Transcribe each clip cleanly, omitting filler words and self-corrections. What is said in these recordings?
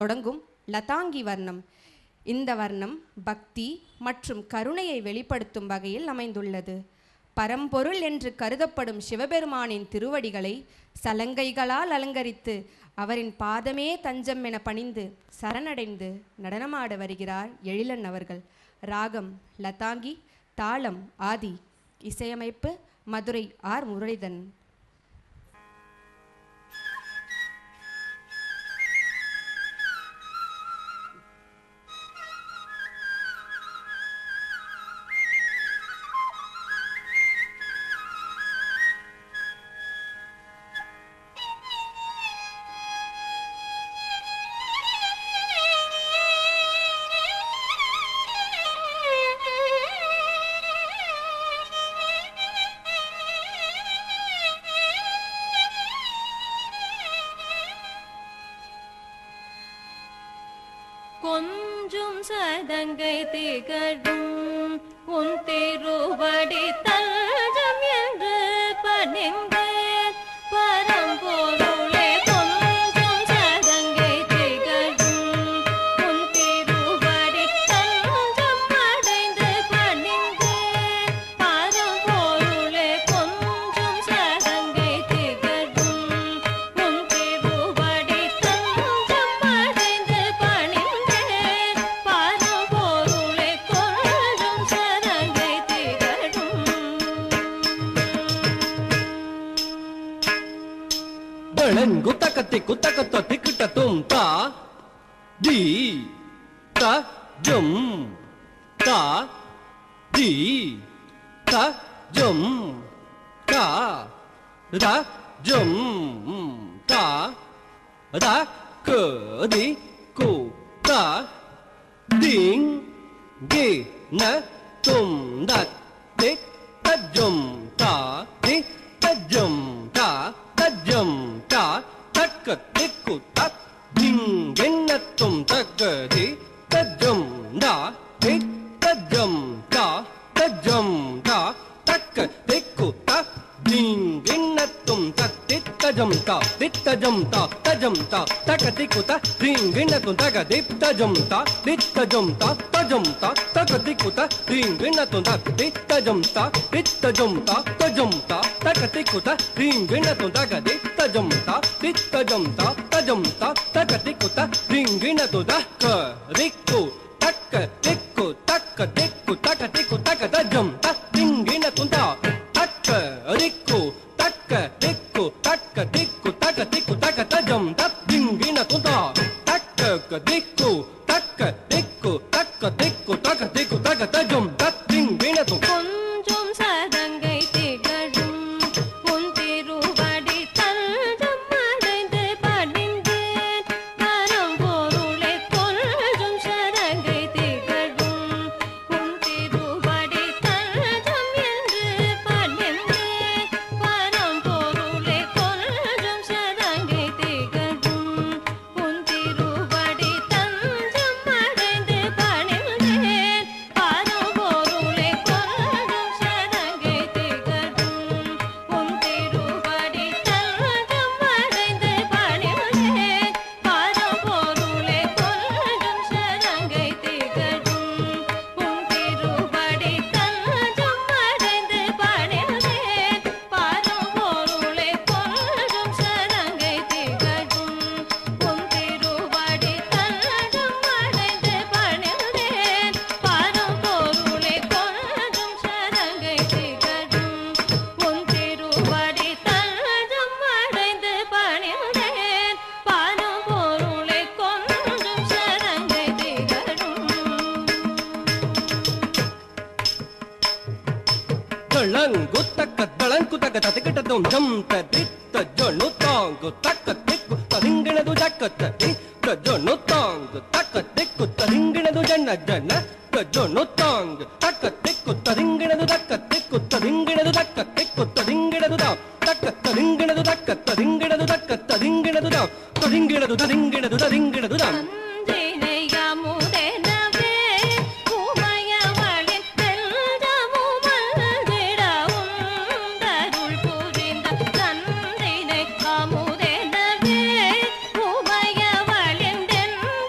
தொடங்கும் லதாங்கி வர்ணம். இந்த வர்ணம் பக்தி மற்றும் கருணையை வெளிப்படுத்தும் வகையில் அமைந்துள்ளது. பரம்பொருள் என்று கருதப்படும் சிவபெருமானின் திருவடிகளை சலங்கைகளால் அலங்கரித்து அவரின் பாதமே தஞ்சம் என பணிந்து சரணடைந்து நடனமாட வருகிறார் எழிலன் அவர்கள். ராகம் லதாங்கி, தாளம் ஆதி, இசையமைப்பு மதுரை ஆர் முரளிதரன். கொஞ்சும் சதங்கை திகழும் உன் திருவடி தஞ்சம் என்று பணிந்து பரம்பொருளே கொஞ்சும் சதங்கை திகழும் உன் திருவடி தஞ்சம் அடைந்து பணிந்து பரம்பொருளே கொஞ்சும் சதங்கை திகழும் உன் திருவடி தஞ்சம் அடைந்து பணிந்து பரம்பொருளே கொஞ்சும் சதங்கை திகழும். Belengu takatiku takatoti kitatum ta di ta jum ta di ta jum ta da jum ta da ke di ku ta ding gi na tum dat di ta jum ta di ta jum ta tajam ta takatiku tak ding genatum takati tajam da tik tajam ta takatiku tak ding genatum tatit tajam ta tajam ta takatiku tak ding genatum takati tajam ta takatiku tak ding genatum tatit tajam ta takatiku tak ding genatum takati tajam ta takatiku tak ding genatum takatiku takatiku takajam ta ding genatum takatiku takatiku takajam ta ding genatum takatiku takajam ta ding genatum. கொஞ்சும் சதங்கை திகழும் உன் திருவடி தஞ்சம் அடைந்து பணிந்தேன் பரம்பொருளே கொஞ்சும் சதங்கை திகழும் உன் திருவடி தஞ்சம் என்று பணிந்தேன் பரம்பொருளே கொஞ்சும் சதங்கை திகழும் உன் திருவடி தஞ்சம் அடைந்து பணிந்தேன் பரம்பொருளே கொஞ்சும் சதங்கை திகழும் உன் திருவடி தஞ்சம் அடைந்து பணிந்தேன் பரம்பொருளே கொஞ்சும் சதங்கை திகழும் உன் திருவடி தஞ்சம் அடைந்து பணிந்தேன் பரம்பொருளே கொஞ்சும் சதங்கை திகழும் உன் திருவடி தஞ்சம் அடைந்து பணிந்தேன் பரம்பொருளே கொஞ்சும் சதங்கை திகழும் உன் திருவடி தஞ்சம் அடைந்து பணிந்தேன் பரம்பொருளே கொஞ்சும் சதங்கை திகழும். Belengu takatatikitatum jam tadita jonu tangu takatiku taringinadu jakatati jonu tangu takatiku taringinadu jana jonu tangu takatiku taringinadu takatiku taringinadu da takataringinadu da. அஞ்சினை அமுதெனவே உமையவளின் நெஞ்சமும் அல்கிடவும் தருள் புரிந்த நன்றினை அமுதெனவே உமையவளின் நெஞ்சமும்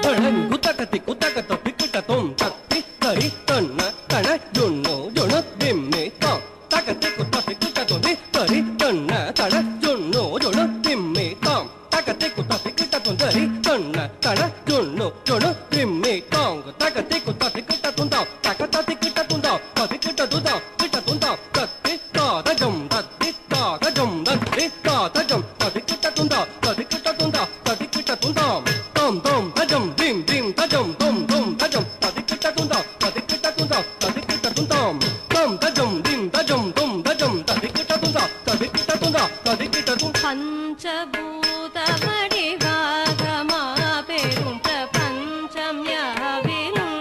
தளங்கு தகதி குதகத திக்கிட்ட தொம் தத்தி தரி தன்ன தன ஜொன்னு ஜொன்னு திம்மி தாம் தகதி குத்த திக்கிட்ட தொம் தரி தன்ன தன ஜொன்னு ஜொன்னு திம்மி தாம் தகதி குத்த திக்கிட்ட தொம் தரி தன்ன தன ஜொன்னு ஜொன்னு திம்மி தாம் தகதி குத்த திக்கிட்ட தொம் தாம் தகத திக்கிட்ட தொம் தாம் ததிக்கிட்ட தொம் தாம் கிட்ட தொம் தாம் தத்தி தாதஜம் தத்தி தாதஜம் தத்தி தாதஜம் ததிக்கிட்ட தொம் தாம் ததிக்கிட்ட தொம் தாம் ததிக்கிட்ட தொம் தாம் tom tom tajam dim dim tajam tom tom tajam tadikita tunda tadikita tunda tadikita tundam tom tajam dim tajam tom tajam tadikita tunda tadikita tunda tadikita tunda பஞ்சபூத வடிவாகமா பெரும் பிரபஞ்சம் யாவிலும்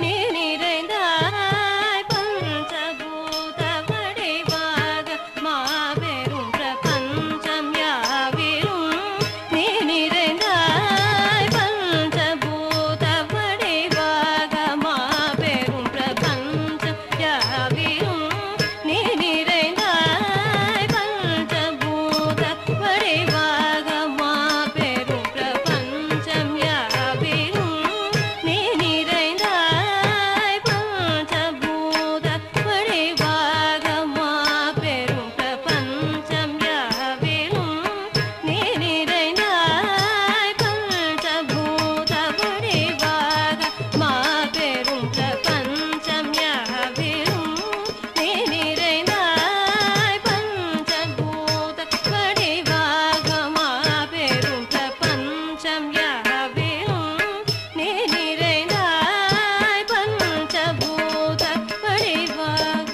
நீ நிறைந்தாய் பஞ்சபூத வடிவாக மாபெரும் பிரபஞ்சம் யாவிலும் நீ நிறைந்தாய் பஞ்சபூத வடிவாக மாபெரும் பிரபஞ்சம் யாவிலும் நீ நிறைந்தாய் பஞ்சபூத வடிவாக மாபெரும் பிரபஞ்சம் யாவிலும் நீ நிறைந்தாய் பஞ்சபூத வடிவாக மாபெரும் பிரபஞ்சம் யாவிலும் நீ நிறைந்தாய் பஞ்சபூத வடிவாக மாபெரும் பிரபஞ்சம் யாவிலும் நீ நிறைந்தாய் பஞ்சபூத வடிவாக மாபெரும் பிரபஞ்சம் யாவிலும் நீ நிறைந்தாய் பஞ்சபூத வடிவாக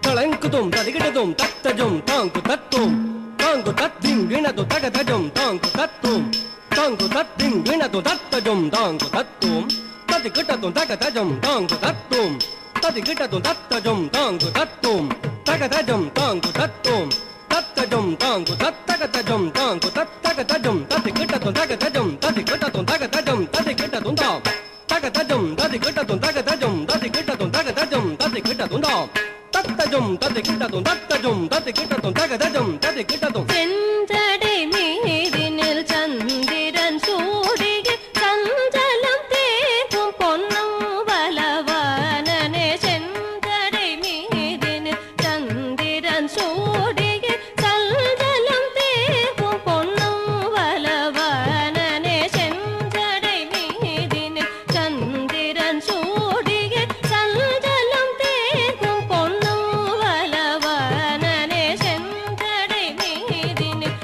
தளங்குதும் ததிகிட்டதும் தத்தஜம் தாங்கு தத்தும் தாங்கு தத்திங் வினது தகதஜம் தாங்கு தத்தும் தாங்கு தத்திங் வினது தத்தஜம் தாங்கு தத்தும் ததிகிட்டதும் தகதஜம் தாங்கு தத்தும் ததிகிட்டதும் தத்தஜம் தாங்கு தத்தும் தகதஜம் தாங்கு தத்தும் தத்தஜம் தாங்கு தத்தகதஜம் தாங்கு தத்தகதஜம் ததிகிட்டதும் தகதஜம் ததிகிட்டதும் தகதஜம் ததிகிட்டதும் தாம் தகதஜம் ததிகிட்டதும் தகதஜம் ததிகிட்டதும் தகதஜம் ததிகிட்டதும் தாம் தத்தஜம் ததிகிட்டதும் தத்தஜம் ததிகிட்டதும் தகதஜம் ததிகிட்டதும் செஞ்சடை மீதினில் சந்திரன் சூடிய சஞ்சலம் தேக்கும் பொன்னம் வலவானனே செஞ்சடை மீதினில் சந்திரன் சூடிய சஞ்சலம் தேக்கும் பொன்னம் வலவானனே செஞ்சடை மீதினில் சந்திரன் சூடிய சஞ்சலம் தேக்கும் பொன்னம் வலவானனே செஞ்சடை மீதினில்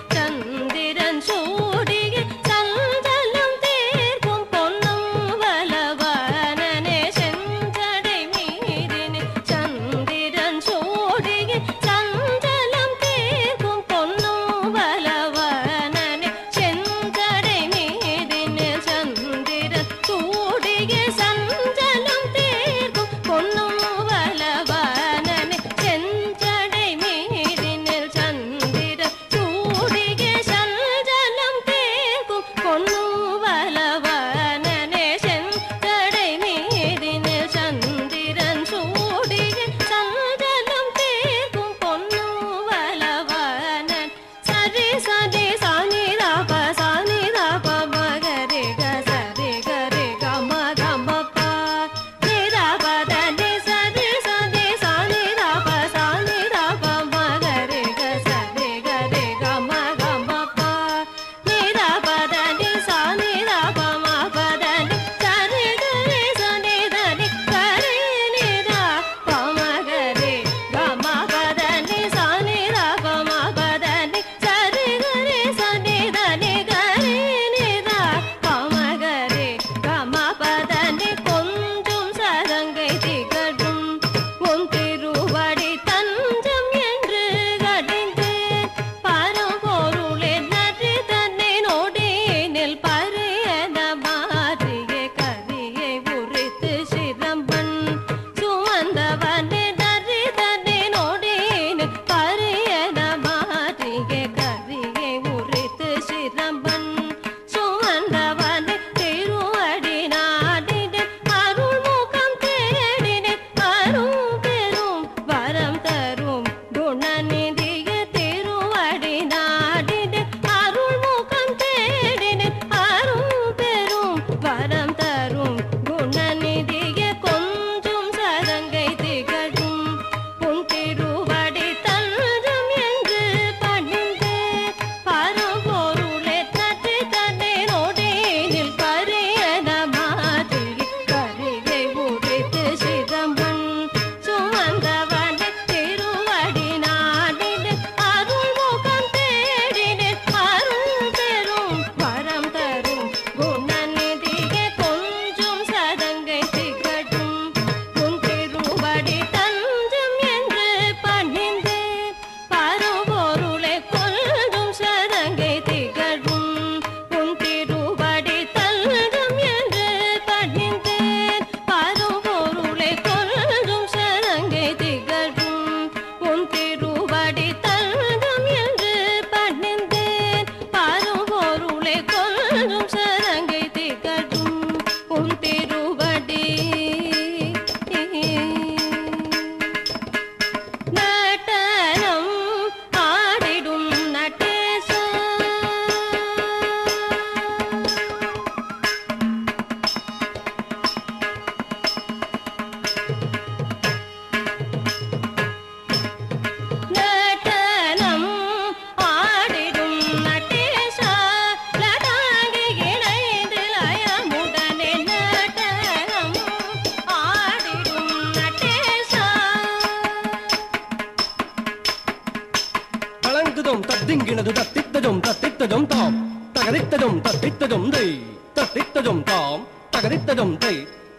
திங்கினது தத்தித்தஜம் தத்தித்தஜம் தாம் தகதித்தஜம் தத்தித்தஜம் தை தத்தித்தஜம் தாம் தகதித்தஜம் தை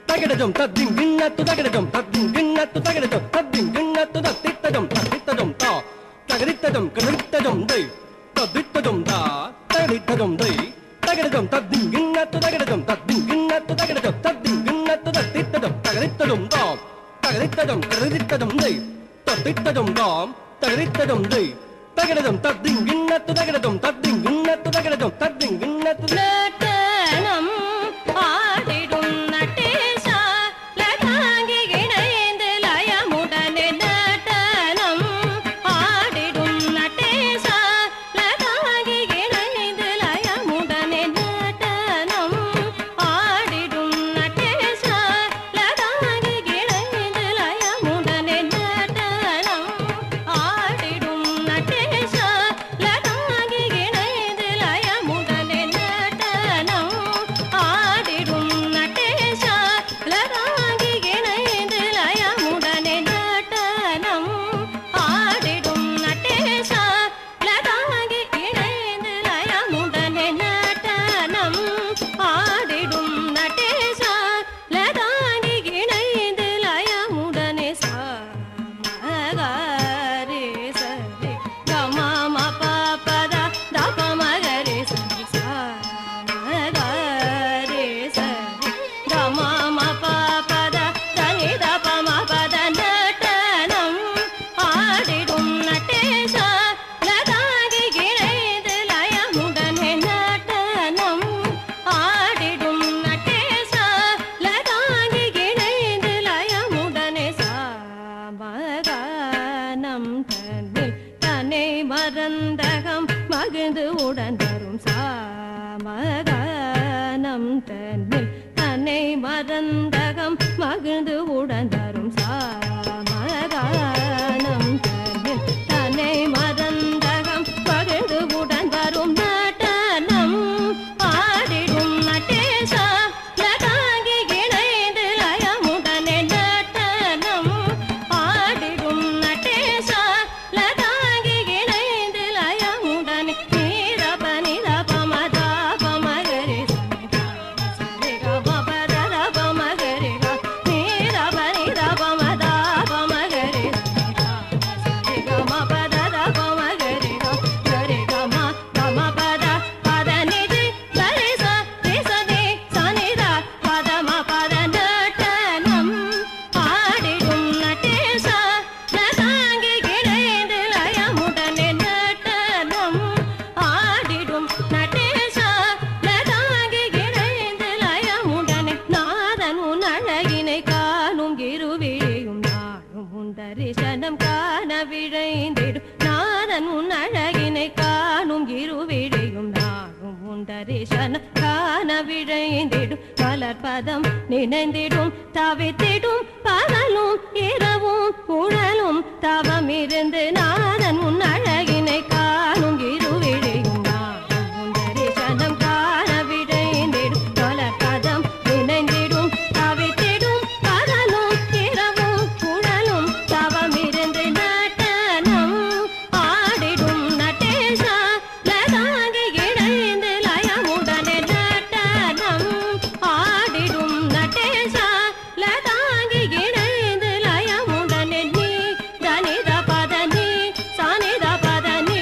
தகடஜம் தத்திங்கின்னத்து தகடஜம் தத்திங்கின்னத்து தகடஜம் தத்திங்கின்னத்து தத்தித்தஜம் தத்தித்தஜம் தா தகதித்தஜம் கதித்தஜம் தை தத்தித்தஜம் தா தகதித்தஜம் தை தகடஜம் தத்திங்கின்னத்து தகடஜம் தத்திங்கின்னத்து தகடஜம் தத்திங்கின்னத்து தத்தித்தஜம் தகதித்தஜம் தாம் தகதித்தஜம் கதித்தஜம் தை தத்தித்தஜம் தாம் தகதித்தஜம் தை தகடஜம் தத்திங்கின்னத்து தகடஜம் தத்திங்கின்னத்து தகடஜம் தத்திங்கின்னத்து நட்டனம் ஆடிடும் நடேசா லதாங்கி இணைந்து லயமுடனே நட்டனம் ஆடிடும் நடேசா லதாங்கி இணைந்து லயமுடனே நட்டனம் ஆடிடும் நடேசா லதாங்கி இணைந்து லயமுடனே நட்டனம் ஆடிடும் நடேசா லதாங்கி இணைந்து லயமுடனே நட்டனம் ஆடிடும் நடேசா லதாங்கி இணைந்து லயமுடனே நட்டனம் ஆடிடும் நடேசா லதாங்கி இணைந்து லயமுடனே நட்டனம் ஆடிடும் நடேசா லதாங்கி இணைந்து லயமுடனே மகரே சரி கமம பபத தப மகரே சரி மகரே சரி கமம பபத தனி தப மபத நட்டனம் ஆடிடும் நடேசா லதாங்கி இணைந்து லயமுடனே நட்டனம் ஆடிடும் நடேசா லதாங்கி இணைந்து லயமுடனே சாமகானம் தன்னில் தன்னை மறந்தகம் மகிழ்ந்து உடன் வரும் சாமகானம் தன்னில் தன்னை மறந்தகம் மகிழ்ந்து உடன் வரும் சாமகானம் தன்னில் தன்னை மறந்தகம் மகிழ்ந்து உடன் வரும் நட்டனம் ஆடிடும் நடேசா லதாங்கி இணைந்து லயமுடனே நட்டனம் ஆடிடும் நடேசா லதாங்கி இணைந்து லயமுடனே நீரப நிரப மதாப மகரே சரி கம பதரப மகரே நீரப நிரப மதாப மகரே சரி கம பதரப மகரே சரி கம கம பத பத நிதி சரி சரி சரி சனிதா பதம பத நட்டனம் ஆடிடும் நடேசா லதாங்கி இணைந்து லயமுடனே நட்டனம் ஆடிடும் நடேசா லதாங்கி இணைந்து லயமுடனே நாதன் உன் அழகினை காணும் இருவிழியும் நாடும் உன் தரிசனம் காண விழைந்திடும் நாதன் உன் அழகினை காணும் இருவிழியும் நாடும் உன் தரிசனம் காண விழைந்திடும் மலர்பதம் நினைந்திடும் தவித்திடும் பகலும் இரவும் உழலும் தவமிருந்து நாதன் உன் அழகினை காணும் இருவிழியும் நாடும் உன் தரிசனம் காண விழைந்திடும் மலர்பதம் நினைந்திடும் தவித்திடும் பகலும் இரவும் உழலும் தவமிருந்து நட்டனம் ஆடிடும் நடேசா லதாங்கி இணைந்து லயமுடனே நட்டனம் ஆடிடும் நடேசா லதாங்கி இணைந்து லயமுடனே நீ தனித பத நீ சனித பத நீ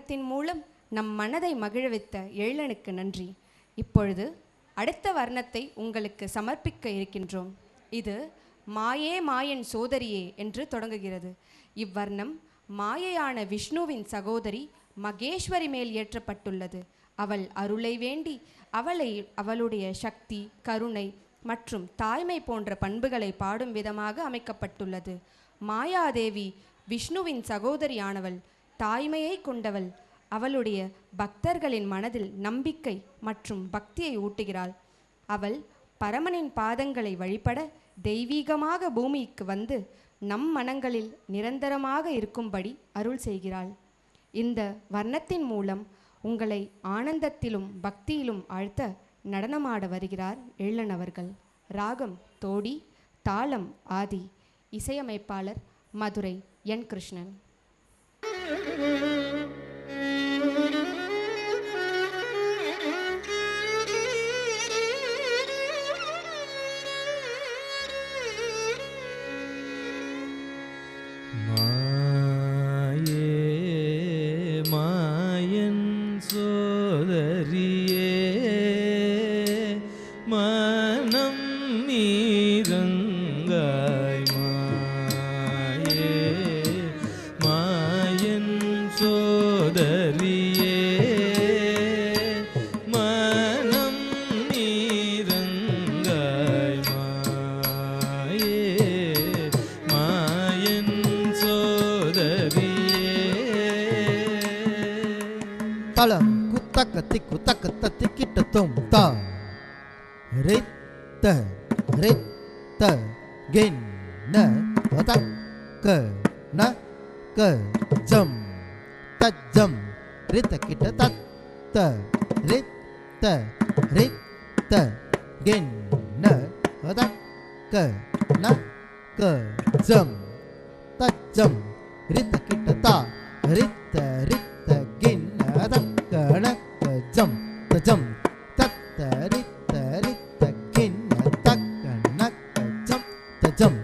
வர்ணத்தின் மூலம் நம் மனதை மகிழவித்த எழிலனுக்கு நன்றி. இப்பொழுது அடுத்த வர்ணத்தை உங்களுக்கு சமர்ப்பிக்க இருக்கின்றோம். இது மாயே மாயன் சோதரியே என்று தொடங்குகிறது. இவ்வர்ணம் மாயையான விஷ்ணுவின் சகோதரி மகேஸ்வரி மேல் ஏற்றப்பட்டுள்ளது. அவள் அருளை வேண்டி அவளுடைய சக்தி, கருணை மற்றும் தாய்மை போன்ற பண்புகளை பாடும் விதமாக அமைக்கப்பட்டுள்ளது. மாயாதேவி விஷ்ணுவின் சகோதரியானவள், தாய்மையை கொண்டவள். அவளுடைய பக்தர்களின் மனதில் நம்பிக்கை மற்றும் பக்தியை ஊட்டுகிறாள். அவள் பரமனின் பாதங்களை வழிபட தெய்வீகமாக பூமிக்கு வந்து நம் மனங்களில் நிரந்தரமாக இருக்கும்படி அருள் செய்கிறாள். இந்த வர்ணத்தின் மூலம் உங்களை ஆனந்தத்திலும் பக்தியிலும் ஆழ்த்த நடனமாட வருகிறார் எழிலன் அவர்கள். ராகம் தோடி, தாளம் ஆதி. இசையமைப்பாளர் மதுரை என். கிருஷ்ணன். மாயன் சோதரியே மனம் நீரங்காய் மாயே மாயன் சோதரியே மனம் நீரங்காய் மாயே மாயன் சோதரியே. தளம் குத்தக்க திக்கு தக்க தத்திக்கிட்ட தும் தா ரித்த ரித்த கிண்ண வதக்க ந க ஜம் தஜம் ரித்த கிட்ட தத்த ரித்த ரித்த கிண்ண வதக்க ந க ஜம் தஜம் ரித்த கிட்ட தா ரித்த ரித்த கிண்ண தக்கண ஜம் தஜம் தத்த ரித்த ரித்த கிண்ண தக்கண ஜம் தஜம்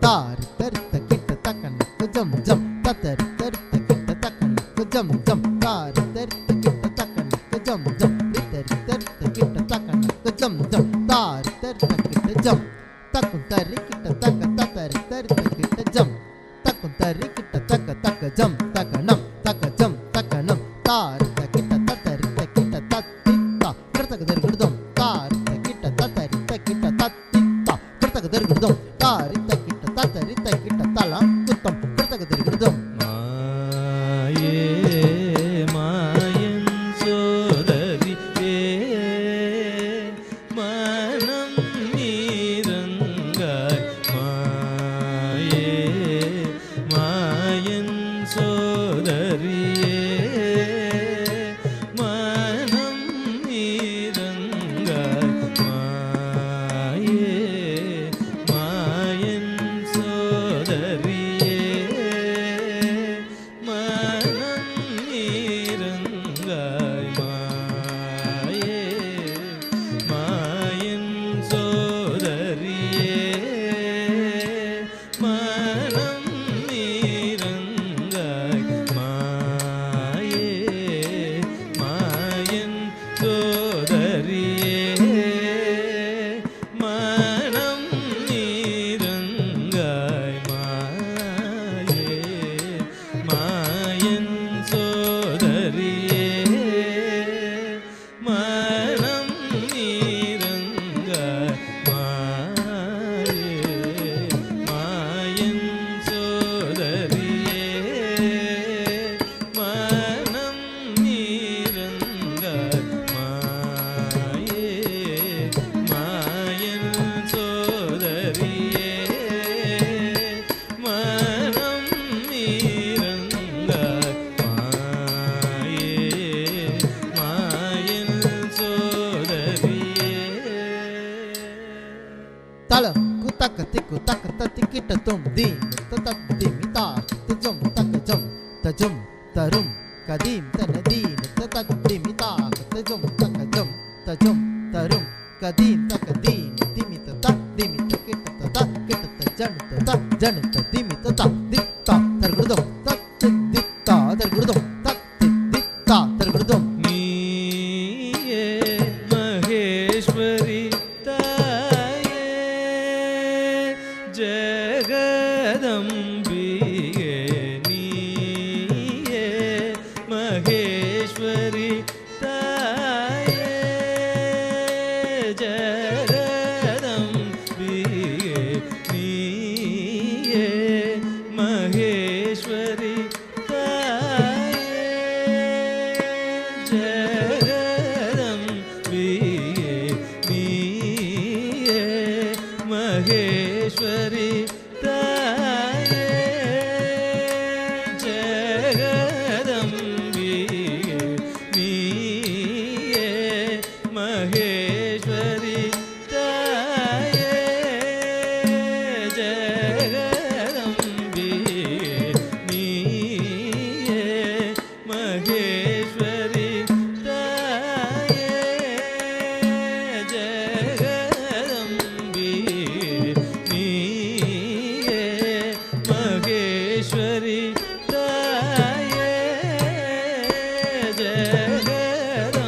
தார் தரித்த கிட்ட தக்கண ஜம் ஜம் தத்த ரித்த ரித்த கிட்ட தக்கண ஜம் ஜம் தார் தரித்த கிட்ட தக்கண ஜம் ஜம் ரித்த ரித்த ரித்த கிட்ட தக்கண ஜம் ஜம் தார் தரித்த கிட்ட ஜம் தக்கும் தரி கிட்ட தக்க தத்த ரித்த ரித்த கிட்ட ஜம் தக்கும் தரி கிட்ட தக்க தக்க ஜம் தக்கணம் தக்க ஜம் தக்கணம் தார் கிட்ட தத்தரித்த கிட்ட தத்தித்தா கிடத்தக தருகிடுதோம் தாரித்த கிட்ட தத்தரித்த கிட்ட தத்தித்தா கிடத்தக தருகிடுதோம் தாரித்த கிட்ட தத்தரித்த கிட்ட தலாம் குத்தம் கிடத்தக தருகிடுதோம். மாயே மாயன் சோதரியே மனம் நீரங்காய் மாயே மாயன் சோதரியே மனம் நீரங்காய் மாயே மாயன் சோதரியே மனம் நீரங்காய் மாயே மாயன் சோதரியே மனம் நீரங்காய் மாயே மாயன் சோதரியே மனம் நீரங்காய் மாயே மாயன் சோதரியே மனம் நீரங்காய் மாயே மாயன் சோதரியே மனம் நீரங்காய் மாயே மாயன் சோதரியே மனம் நீரங்காய் மாயே மாயன் சோதரியே. தளம் குத்தக்க திக்கு தக்க தத்திக்கிட்ட தும் தீம் தத்திமி தா தஜம் தக்க ஜம் தஜம் தரும் கதீம் தனதீன் தத்திமி தா தஜம் தக்க ஜம் தஜம் தரும் கதீம் தக்க தீன் திமி தத்த திமி தக்கிட்ட தத்த கிட்ட தஜன் தத்த ஜன் திமி தத்த தித்தா தர்குதம் தத்தி தித்தா தர்குதம் தத்தி தித்த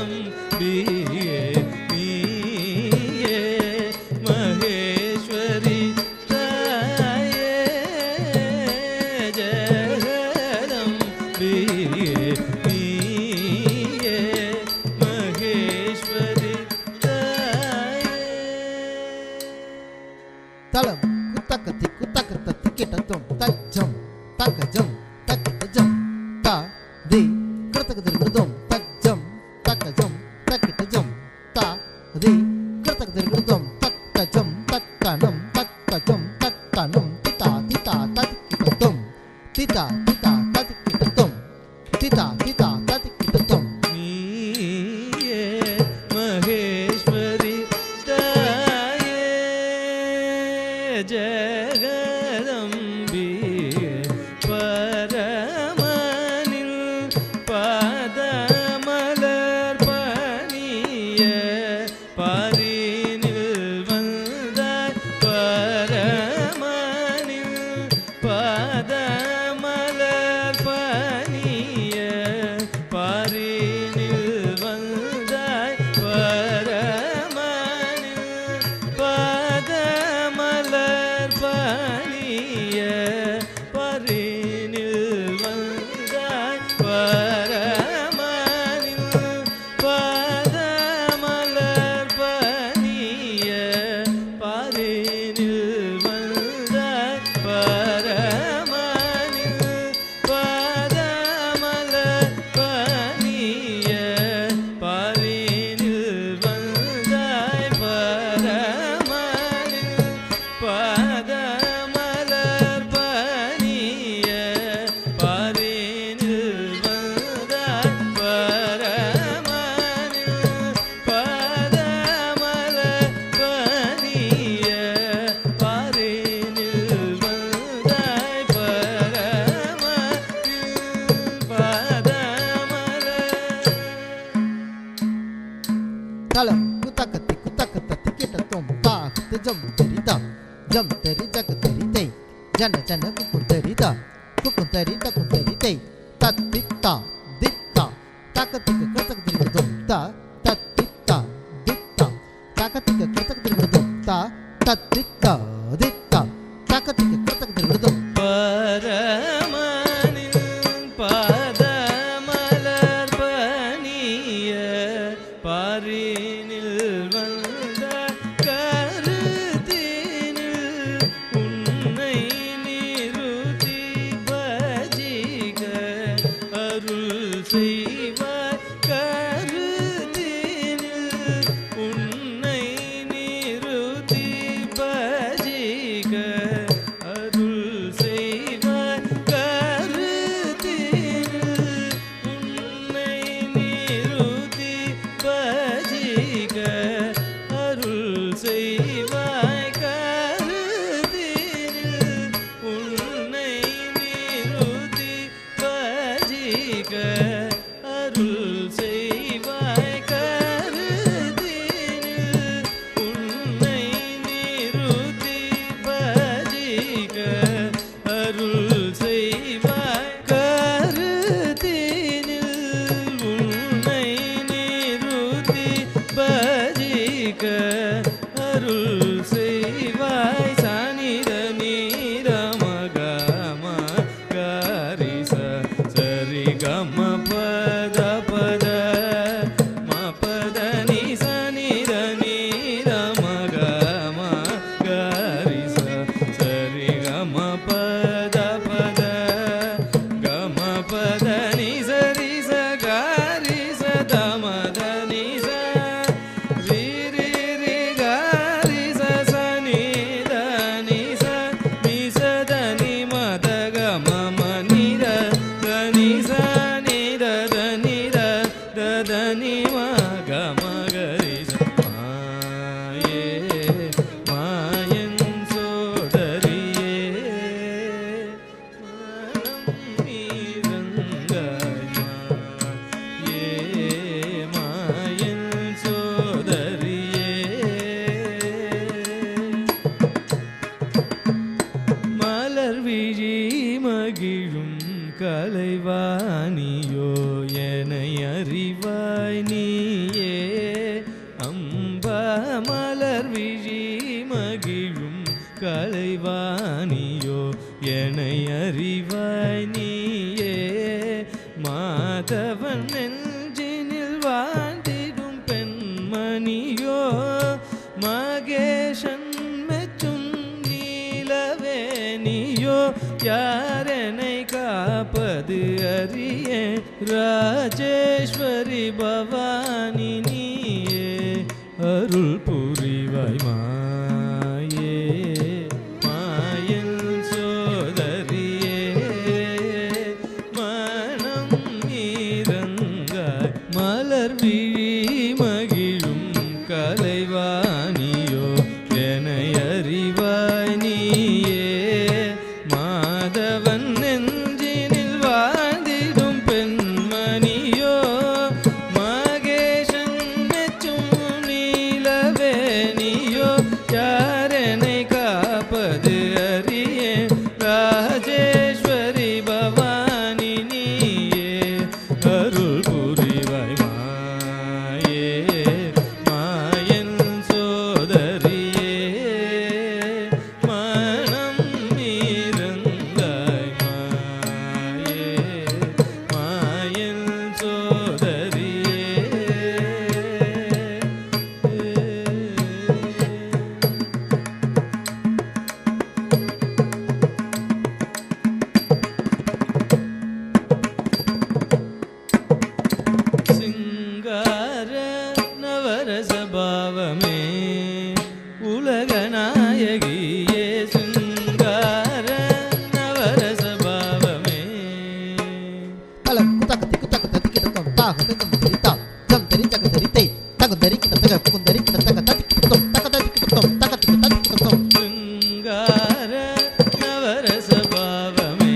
ஜெகதம்பியே நீயே மகேஸ்வரி தாயே ஜெகதம்பியே நீயே மகேஸ்வரி தாயே. தளம் குத்தக்கத்தி குத்தக்கத்தி கிட்டத்தும் தஜ்ஜம் தக்கஜம் தக்கிட்டஜம் தா தி கிருத்தகதிருக்குதும் தஜ்ஜம் தக்கஜம் தக்கிட்டஜம் தா தி கிருத்தகதிருக்குதும் தக்கஜம் தக்கனம் தக்கஜம் தக்கனம் திதா திதா தக்கிட்டத்தும் திதா திதா தக்கிட்டத்தும் திதா திதா தக்கிட்டத்தும் நீயே மகேஸ்வரி தாயே ஜெகதம்பியே பரமனில் பாதமலர் பணிய பாரினில் வந்தாய் பரமனில் பாதமலர் பணிய பாரினில் வந்தாய் பரமனில் பாதமலர் பணிய பாரினில் வந்தாய் பரமனில் பாதமலர் பணிய பாரினில் வந்தாய் பரமனில் பாதமலர் பணிய பாரினில் வந்தாய் பரமனில் பாதமலர் பணிய பாரினில் வந்தாய் பரமனில் பாதமலர் பணிய பாரினில் வந்தாய் பரமனில் பாதமலர். தளம் குத்தக்கத்தி குத்தக்கத்தி கிட்டத்தும் தா ஜம் தெரிதா ஜம் தெரி ஜக தெரிதை ஜன ஜன குக்குந்தரிதா குக்குந்தரித குந்தரிதை தத்தித்தா தித்தா தக்கத்திக்கு கிருத்தகதிருக்குதும் தா தத்தித்தா தித்தா தக்கத்திக்கு கிருத்தகதிருக்குதும் தா தத்தித்தா தித்தா தக்கத்திக்கு கிருத்தகதிருக்குதும் பரமனில் பாதமலர் பணிய பாரினில் வந்த கருத்தினில் உன்னை நிறுத்தி பஜிக அருள் செய்வாய் கருத்தினில் உன்னை நிறுத்தி பஜிக அருள் செய்வாய் கருத்தினில் உன்னை நிறுத்தி பஜிக அருள் செய்வாய் கருத்தினில் உன்னை நிறுத்தி பஜிக அருள் செய்வாய் கருத்தினில் உன்னை நிறுத்தி பஜிக அருள் செய்வாய் கருத்தினில் உன்னை நிறுத்தி பஜிக அருள் செய்வாய் சனித நீரமகம கரிச சரி கம பத பத ம பத நி சனித நீரமகம கரிச சரி கம பத பத கம பத நி சரி ச கரிச தமத நி ச ரி ரி ரி கரிச சனி த நி ச த நி மத கம ம நி த நி ச நி த நி த த நி ம கம கரிச மாயே மாயன் சோதரியே மனம் நீரங்காயா ஏ மாயன் சோதரியே மலர் விழி மகிழும் கலைவாணியோ எனை அறி அறிவாய் நீயே அம்ப மலர் விழி மகிழும் கலைவாணியோ என்னை அறிவாய் நீயே மாதவன் நெஞ்சினில் வாழ்ந்திடும் பெண்மணியோ மகேஷன் மெச்சும் நீலவேணியோ யாரெனை காப்பது அறியே ராஜேஸ்வரி பவானி நீயே அருள் புரிவாய் மாயே மாயன் சோதரியே மனம் நீரங்காய் மலர் விழி மகிழும் கலைவாணியோ என்னை அறிவாய் நீயே மாதவன் நெஞ்சினில் வாழ்ந்திடும் பெண்மணியோ மகேஷன் மெச்சும் நீலவேணியோ யாரெனை காப்பது அறியே ராஜேஸ்வரி பவானி நீயே அருள் புரிவாய் மாயே மாயன் சோதரியே மனம் நீரங்காய் மாயே மாயன் சோதரியே சிங்கார நவரச பாவமே உலக நாயகியே சிங்கார நவரச பாவமே தலம் குதகதி குதகதி கிடக்கும் தாக தகம் தெரிதா ஜம் தெரி ஜக தெரிதை தக தெரி கிட தக புகும் தெரி கிட தக ததி கிடக்கும் தக ததி கிடக்கும் தக ததி கிடக்கும் சிங்கார நவரச பாவமே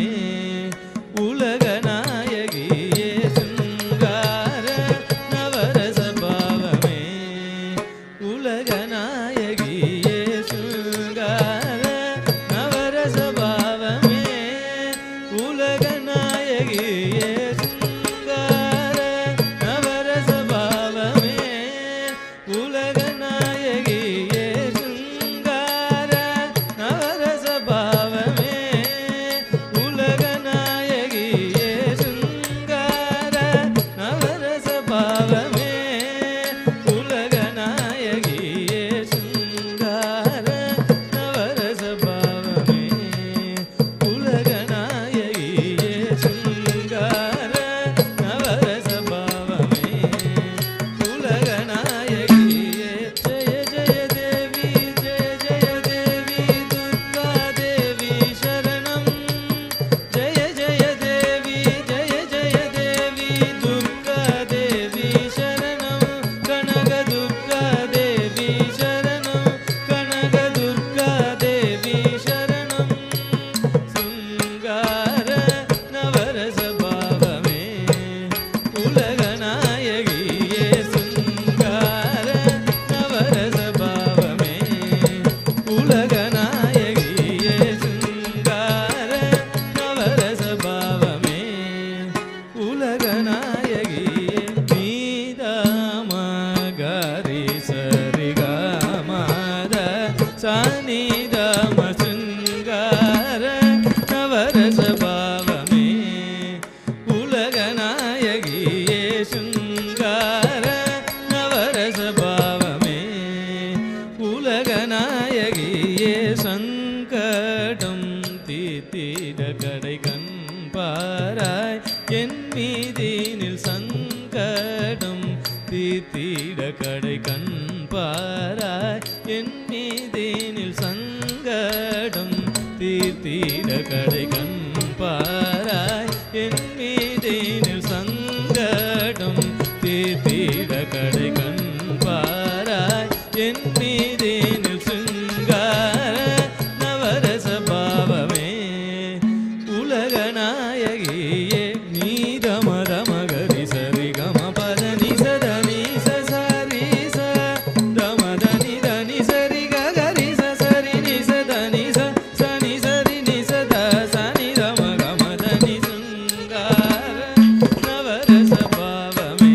உலக நாயகியே சிங்கார நவரச பாவமே உலக நாயகியே சிங்கார நவரச பாவமே உலக நாயகியே சிங்கார நவரச பாவமே உலக நாயகியே சிங்கார நவரச பாவமே உலக நாயகியே சிங்கார நவரச பாவமே உலக நாயகியே சிங்கார நவரச பாவமே உலக நாயகியே சிங்கார நவரச பாவமே உலக நாயகியே ஜெய ஜெய தேவி ஜெய ஜெய தேவி துர்கா தேவி சரணம் ஜெய ஜெய தேவி ஜெய ஜெய தேவி துர்கா தேவி சரணம் கனக துர்கா தேவி சரணம் கனக துர்கா தேவி சரணம் சிங்கார நவரச பாவமே உலக நாயகியே சிங்கார நவரச பாவமே உலக நாயகியே சிங்கார நவரச பாவமே உலக நாயகியே நீதாமகரி சரிகமத சனிதம சிங்கார நவரச பாவமே உலக நாயகியே சிங்கார நவரச பாவமே உலக நாயகியே சங்கடம் தீத்திட கடை கண் பாராய் என் மீதினில் சங்கடம் தீத்திட கடை கண் பாராய் என் மீதினில் சங்கடம் தீர்த்திட கடை கண் பாராய் என் மீதினில் சங்கடம் தீர்த்திட கடை கண் பாராய் என் மீதினில் சிங்கார நவரச பாவமே உலக நாயகியே நீதமதமகரி சரி கம பத நிசத நிச சரி ச தமத நித நிசரி ககரி ச சரி நிசத நிச சனி சரி நிசத சனி தம கமத நிசங்கார நவரச பாவமே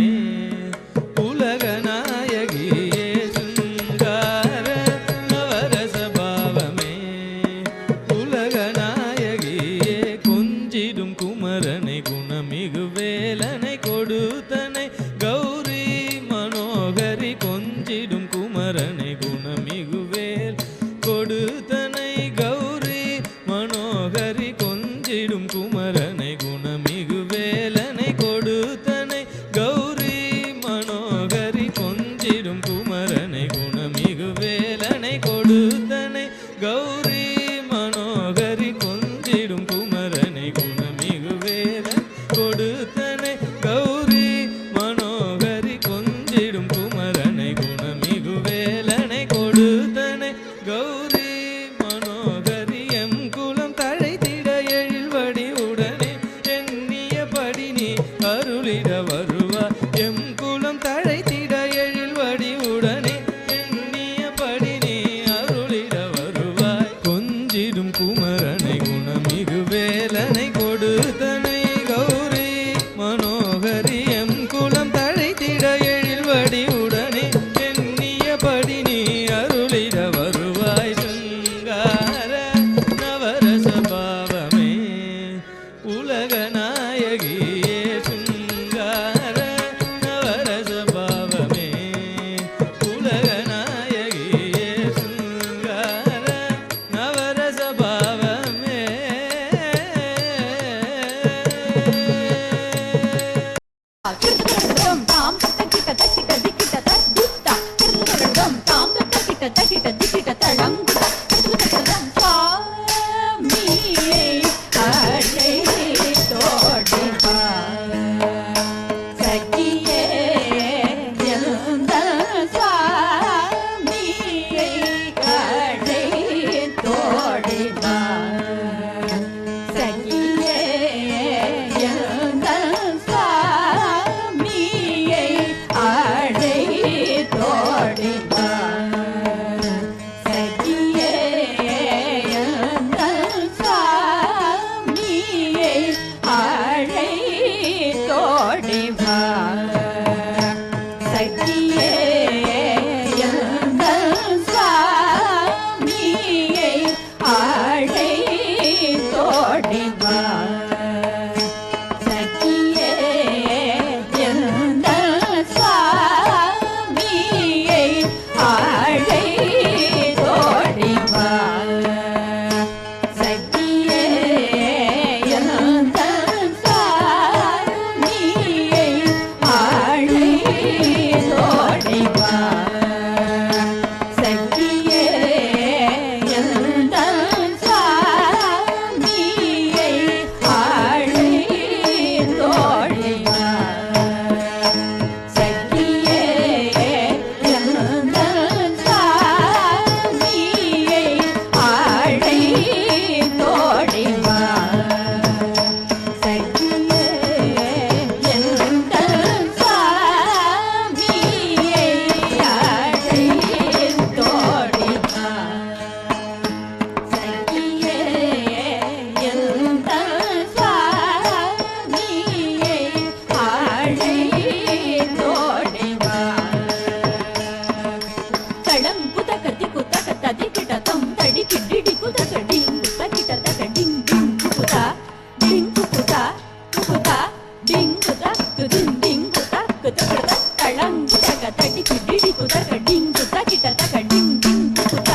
తళంగు తగ తడికి డిడికు తగ డింగు తగిట తగ డింగ్ డింగు కుత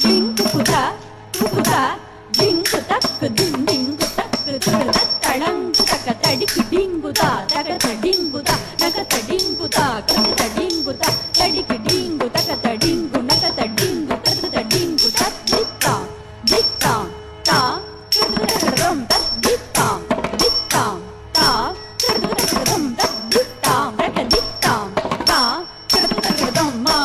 డింగు కుత కుత డింగు తక్కు డింగు తక్కు తగ తళంగు తగ తడికి డింగు తగ తడింగు నగ తడింగు తగ తడింగు తడికి డింగు తగ తడింగు నగ తడింగు తగ తడింగు దిత్తా దిత్తా తా తగదం దిత్తా దిత్తా తా తగదం దిత్తా తగ దిత్తా తా తగదం మా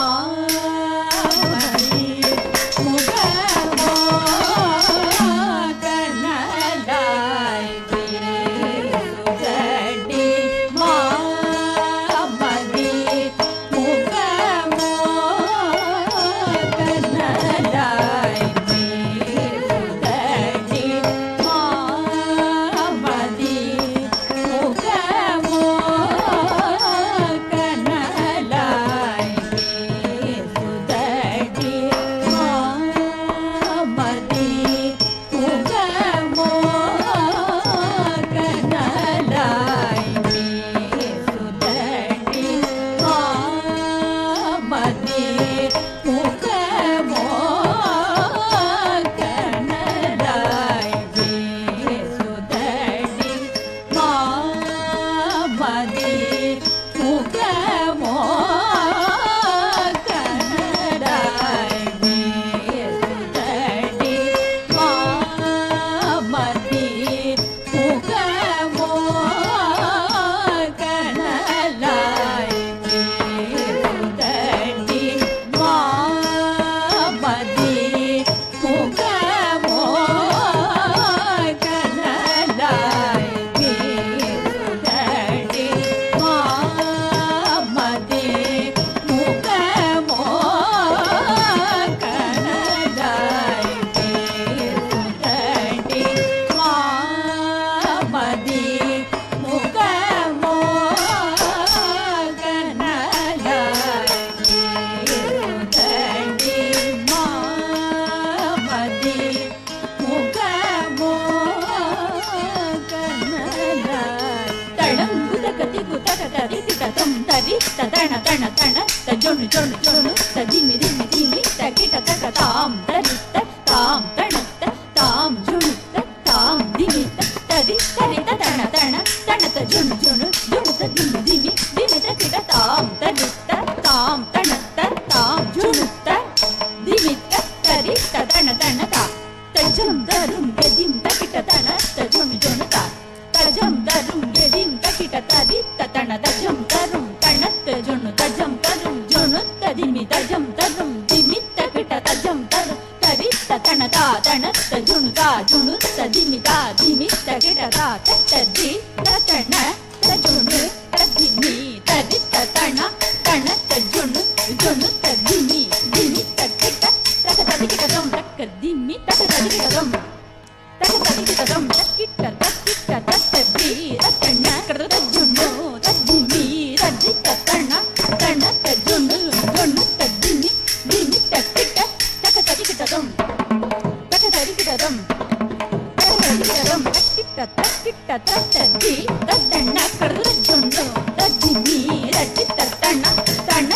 తణ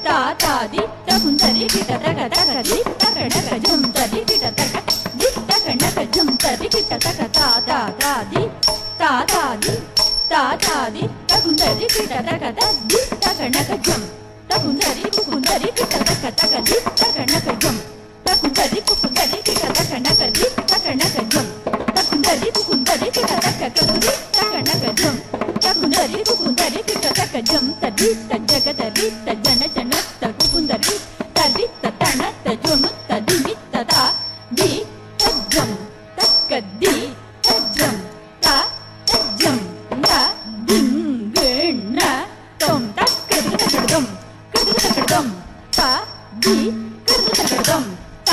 தாதி தகுந்தரி கிட்ட தக தக தி தக டக ஜம் தரி கிட்ட தக தி தக நக ஜம் தரி கிட்ட தக தாதி தகுந்தரி கிட்ட தக தி தக நக ஜம் தகுந்தரி குகுந்தரி கிட்ட தக தக தி தக நக ஜம் தகுந்தரி குகுந்தரி கிட்ட தக நக தி தக நக ஜம் தகுந்தரி குகுந்தரி கிட்ட தக ககுதி தக நக ஜம் தகுந்தரி குகுந்தரி கிட்ட தக ஜம் ததி தஜகதரி தஜன ஜன தகுந்தரி ததி தன தஜொனு ததி மித்ததா தி தஜம் தக்கதி தஜம் த தஜம் ந திங்கண தொம் தக்கதம் கதம் த தி கதம் த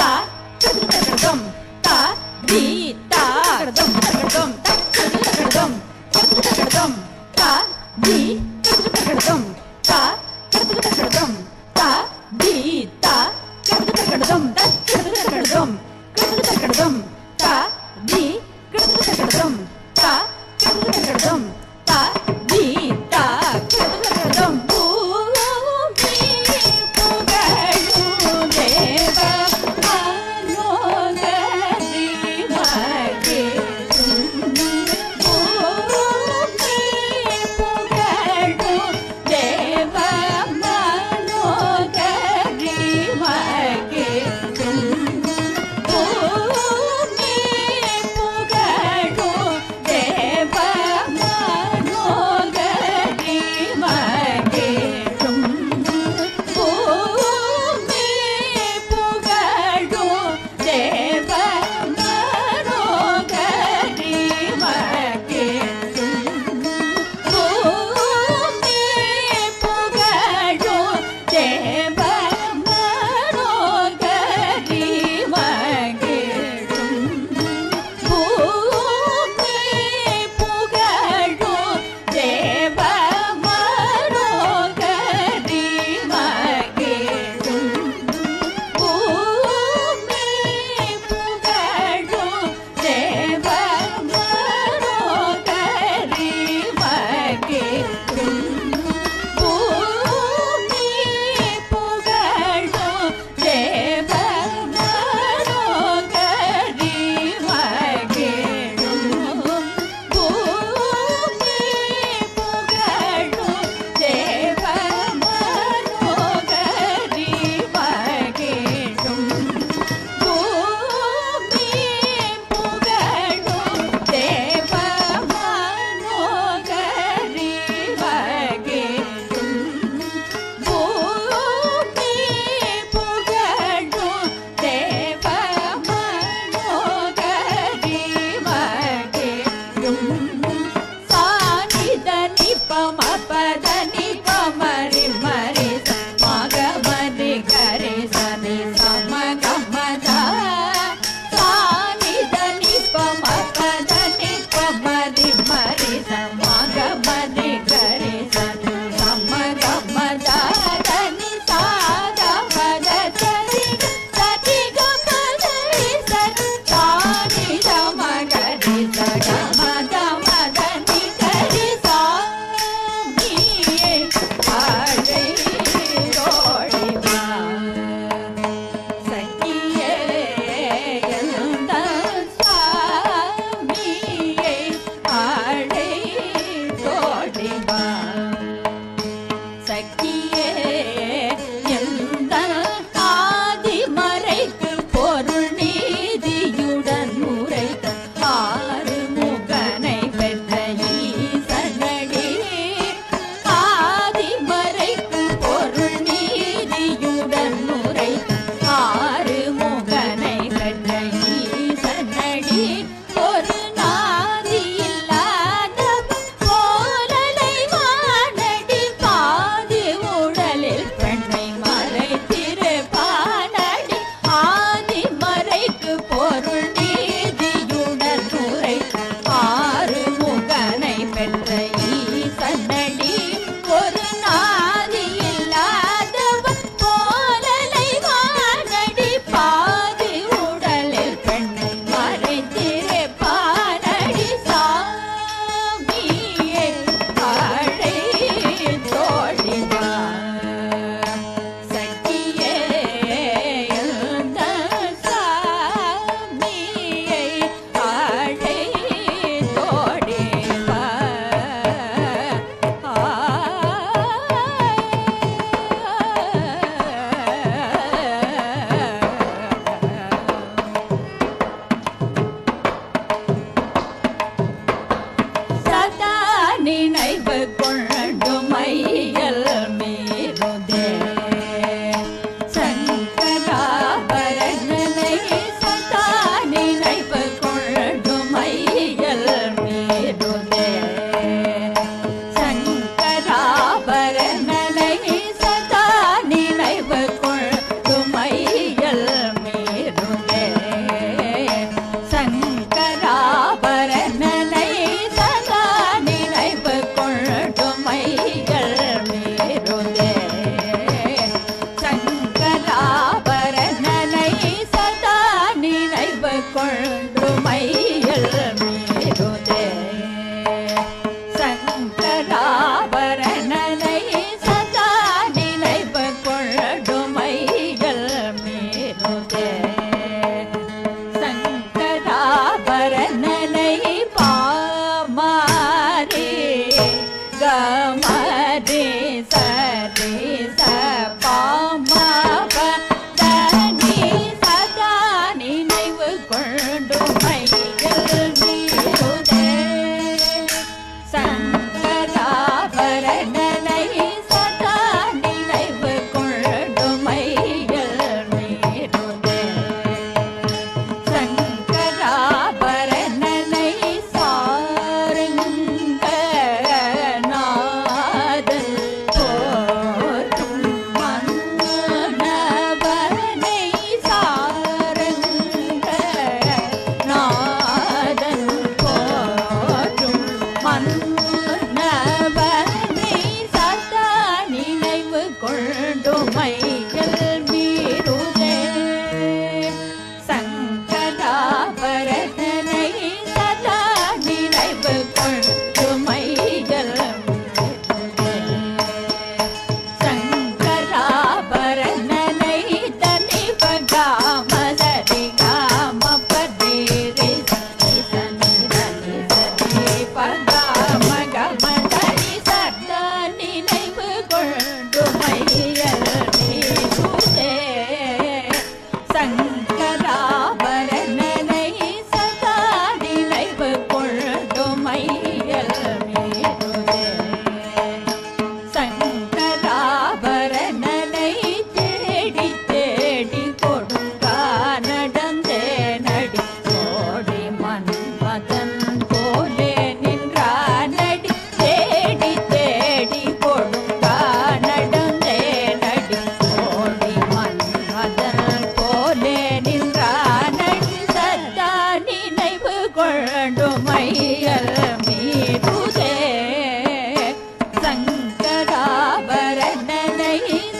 கதம் த தி த கதம் தக்கதம் கதம் த தி கதம் த கதம் த தி த கதம் தக்கதம் கதம் த தி கதம் த கதம் த தி த கதம் பூமி புகழும் தேவ மனோகரி மகே பூமி புகழும் தேவ மனோகரி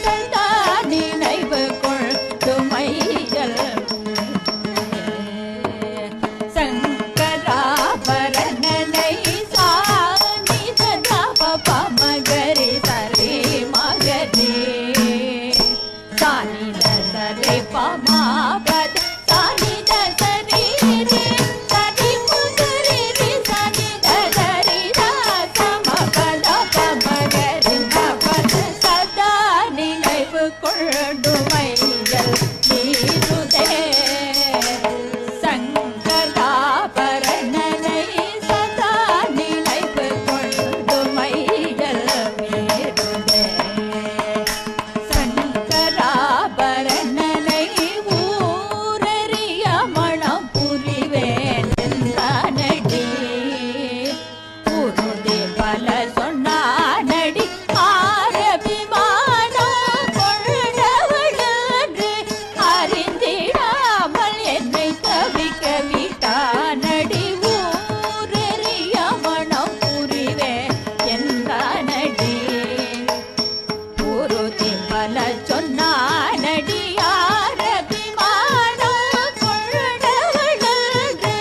சதா நினைவு கொள்ளுமையல் சங்கராபரணனை சாணி சதா பமகரி சரி மகரி சாணி சரி பமாபத சாணி சரி சரி மகரி சாணி சரி சமபத பமகரி பத சதா நினைவு கொள்ளுமையல் நீருதே சங்கராபரணனை சதா நினைவு கொள்ளுமையல் நீருதே சங்கராபரணனை ஊரறிய மணம் புரிவேன் நடி உருதே பல சொன்னானடி ஆரபிமானம் கொண்டவளன்று அறிந்திடாமல் என்னை தவிக்க விட்டானடி ஊரறிய மணம் புரிவேன் என்றானடி உருதி பல சொன்னானடி ஆரபிமானம் கொண்டவளன்று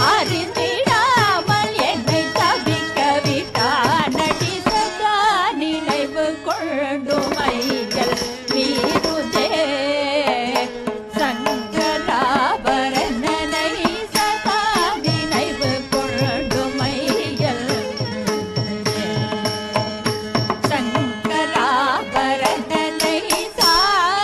அறிந்திடாமல் என்னை தவிக்க விட்டானடி சதா நினைவு கொள்ளுமையல் வீருதே சங்கராபரணனை சதா நினைவு கொள்ளுமையல் சங்கராபரணனை சாணி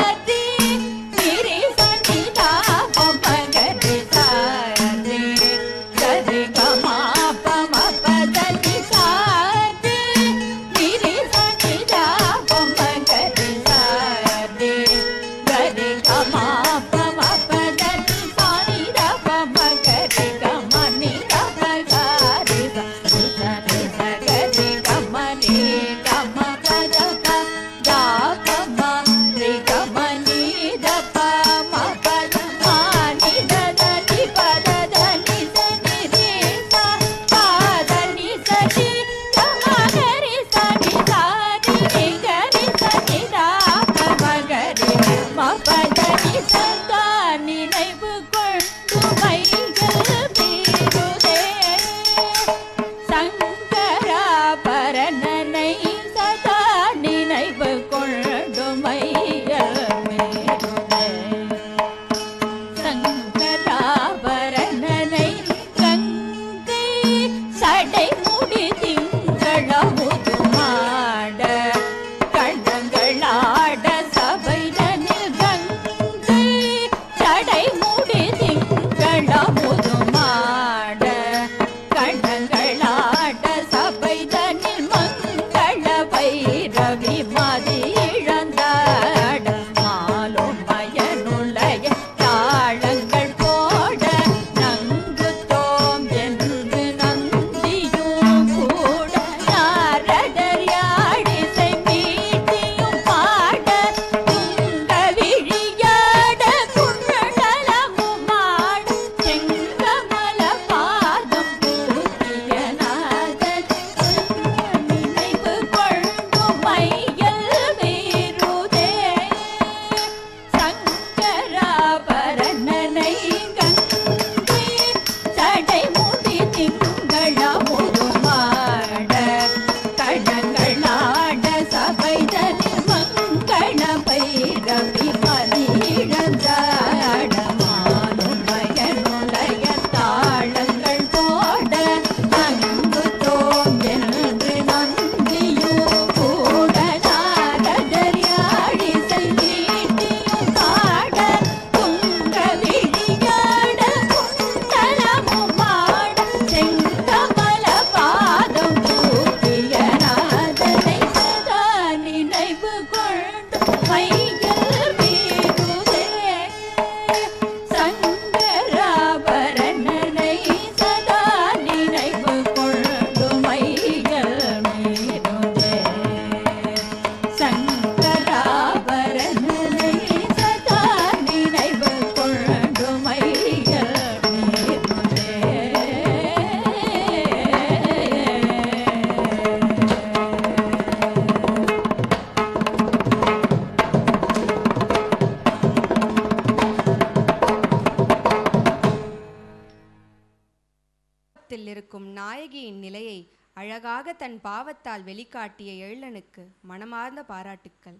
கோலத்தில் இருக்கும் நாயகியின் நிலையை அழகாக தன் பாவத்தால் வெளிக்காட்டிய எழிலனுக்கு மனமார்ந்த பாராட்டுக்கள்.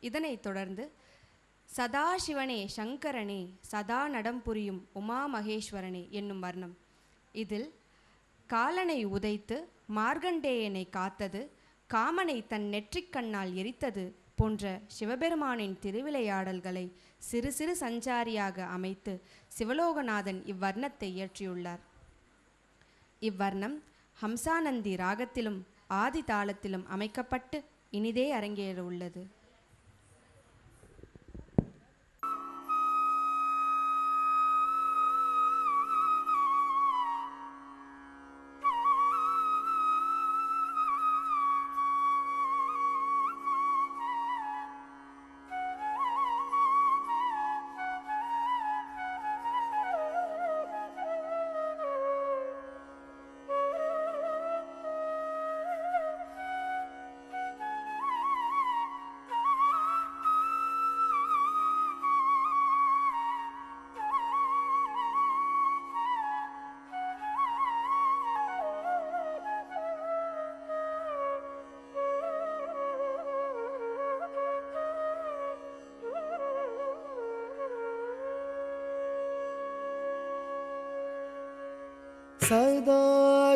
இதனைத் தொடர்ந்து சதாசிவனே சங்கரனே சதா நடம் புரியும் உமா மகேஸ்வரனே என்னும் வர்ணம். இதில் காலனை உதைத்து மார்கண்டேயனை காத்தது, காமனை தன் நெற்றிக்கண்ணால் எரித்தது போன்ற சிவபெருமானின் திருவிளையாடல்களை சிறு சிறு சஞ்சாரியாக அமைத்து சிவலோகநாதன் இவ்வர்ணத்தை இயற்றியுள்ளார். இவ்வர்ணம் ஹம்சானந்தி ராகத்திலும் ஆதி தாளத்திலும் அமைக்கப்பட்டு இனிதே அரங்கேற உள்ளது.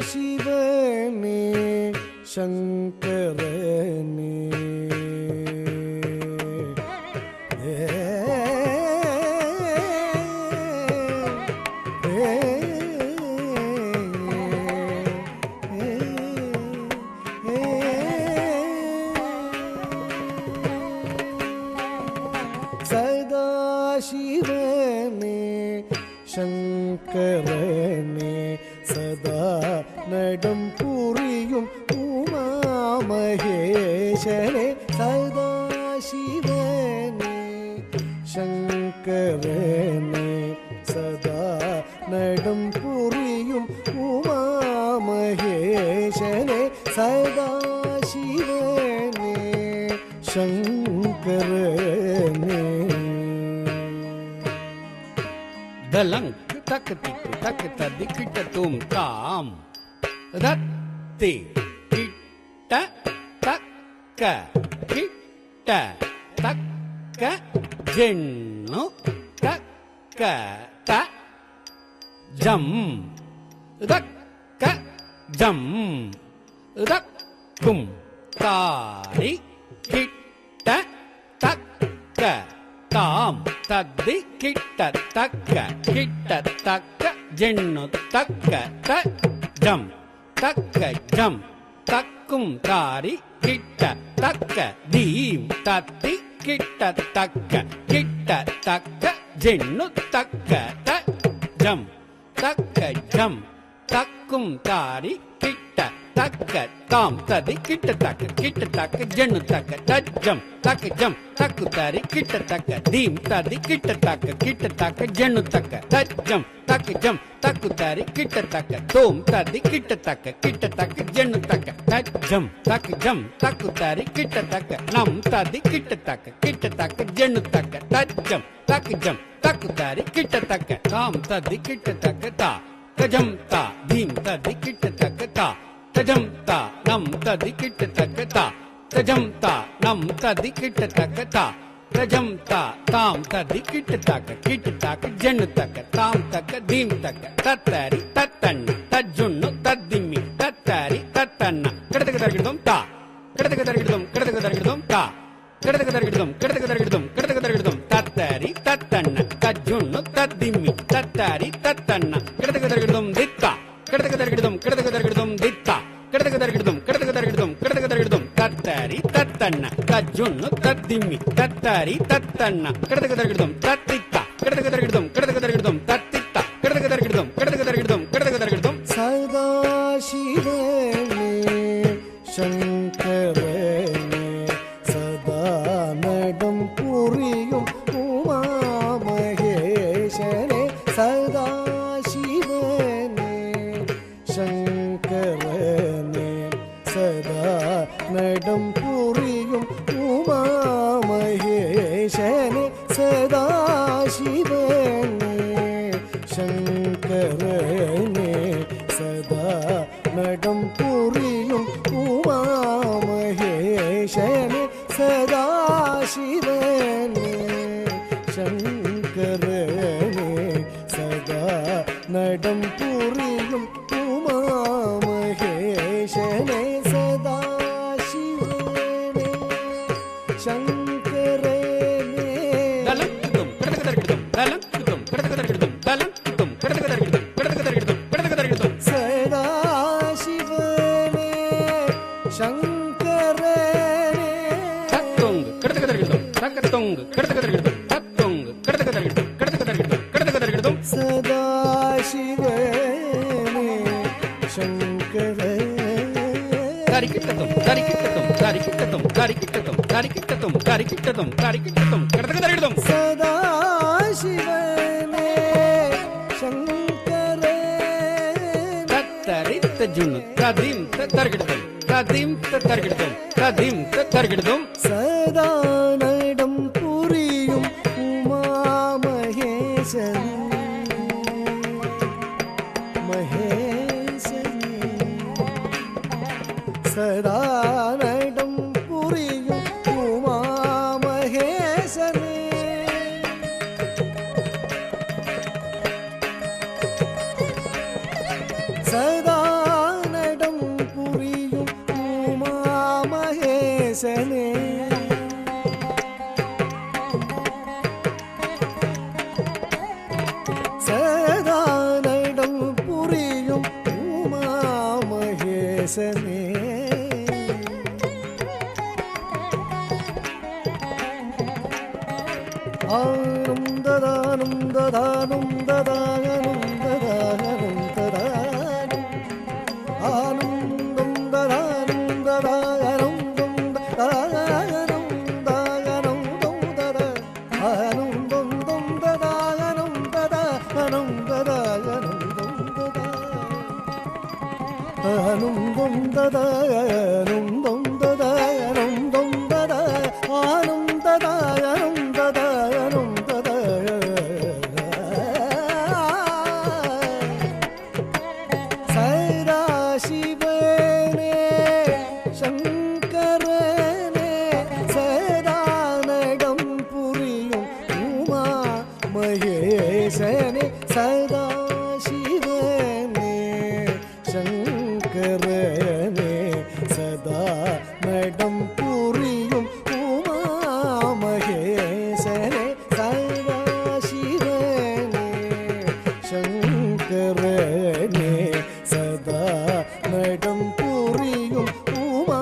சதாசிவனே சங்கரனே சதாசிவனே சங்கரனே சதா நடம் புரியும் உமா மகேசனே சதாசிவனே சங்கரனே சதா நடம் புரியும் உமா மகேசனே சதாசிவனே சங்கரனே. தலங் தக் திக்கு தக் ததி கிட்ட தும் தாம் ரத்தி கிட்ட தக்க கிட்ட தக்க ஜென்னு தக்க த ஜம் தக்க ஜம் தக்கும் தாரி கிட்ட தக்க தாம் தத்தி கிட்ட தக்க ஜென்னு தக்க த ஜம் தக்க ஜம் தக்கும் தாரி கிட்ட தக்க தீம் தத்தி கிட்ட தக்க ஜென்னு தக்க த ஜம் தக்க ஜம் தக்கும் தாரி கிட்ட தக்க தாம் ததி கிட்ட தக்க ஜென்னு தக்க தஜம் தக்க ஜம் தக்கு தாரி கிட்ட தக்க தீம் ததி கிட்ட தக்க ஜென்னு தக்க தஜம் தக்க ஜம் தக்கு தாரி கிட்ட தக்க தோம் ததி கிட்ட தக்க ஜென்னு தக்க தஜம் தக்க ஜம் தக்கு தாரி கிட்ட தக்க நம் ததி கிட்ட தக்க ஜென்னு தக்க தஜம் தக்க ஜம் தக்கு தாரி கிட்ட தக்க தாம் ததி கிட்ட தக்க தா கஜம் தா தீம் ததி கிட்ட தக்க தா தஜம் தா நம் ததி கிட்ட தக்க தா தஜம் தா நம் ததி கிட்ட தக்க தா தஜம் தா தாம் ததி கிட்ட தக்க ஜென்னு தக்க தாம் தக்க தீம் தக்க தத்தரி தத்தண்ண தஜுன்னு தத்திம்மி தத்தரி தத்தண்ண கிடத்துக்கு தருகிடும் தா கிடத்துக்கு தருகிடும் தா கிடத்துக்கு தருகிடும் தத்தரி தத்தண்ண தஜுன்னு தத்திம்மி தத்தரி தத்தண்ண கிடத்துக்கு தருகிடும் தித்தா கிடத்துக்கு தருகிடும் தித்தா கிடத்துக்கு தருகிடும் தத்தரி தத்தண்ண தஜுன்னு தத்திம்மி தத்தரி தத்தண்ண கிடத்துக்கு தருகிடும் தத்தித்தா கிடத்துக்கு தருகிடும் தத்தித்தா கிடத்துக்கு தருகிடும் சதாசிவனே சங்கரனே சதா நடம் புரியும் உமா மகேசனே சதாசிவனே சங்கரனே சதா நடம் புரியும் உமா மகேசனே சதாசிவனே சதாசிவனே சங்கரனே சதா நடம் புரியும் உமாமகேசனே சதாசிவனே சங்கரனே தலங்கிடும் கடகதர்கிடும் தலங்கிடும் கடகதர்கிடும் தலங்கிடும் கடகதர்கிடும் கடகதர்கிடும் கடகதர்கிடும் சதாசிவனே சங்கரனே தத்தொங்கு கடகதர்கிடும் தக்கத்தொங்கு கடகதர்கிடும் தத்தொங்கு கடகதர்கிடும் கடகதர்கிடும் கடகதர்கிடும் சதாசிவனே சங்கரனே தரிக்கிட்டதும் தரிக்கிட்டதும் தரிக்கிட்டதும் தரிக்கிட்டதும் தரிக்கிட்டதும் தரிக்கிட்டதும் தரிக்கிட்டதும் கடகதர்கிடும் சதாசிவனே சங்கரனே தத்தரித்த ஜுனு ததிம் தர்கிடும் ததிம் தர்கிடும் ததிம் தர்கிடும் சதா நடம் புரியும் உமாமகேசனே மகேசனே சதா நடம் புரியும் உமாமகேசனே சதா நடம் புரியும் உமாமகேசனே சதா நடம் புரியும் உமாமகேசனே ஆனம் ததானம் ததானம் ததானம் ததானம் ததானம் ஆனந்தம் ததானம் ததானம் ததானம் ததானம் தத ஆனந்தம் தம் ததானம் ததானம் ததானம் தத ஆனந்தம் ததானம் தம் ததானம் தம் தத ஆனம் ததானம் ததானம் தத சதாசிவனே சங்கரனே சதா நடம் புரியும் உமா மகேசனே சதாசிவனே சங்கரனே சதா நடம் புரியும் உமா மகேசனே சதாசிவனே சங்கரனே சதா நடம் புரியும் உமா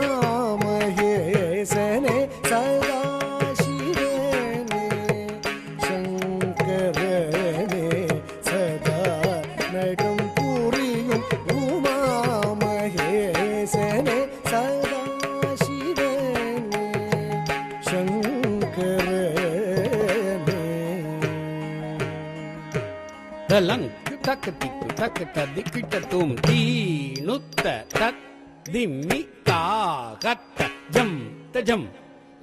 மகேசனே சதாசிவனே சங்கரனே சதா நடம் புரியும் உமா மகேசனே சதாசிவனே சங்கரனே தலங் தக்க திக்கு தக்க ததிக்கிட்டதும் தீனுத்த தத் திம்மி தாகத்த ஜம் தஜம்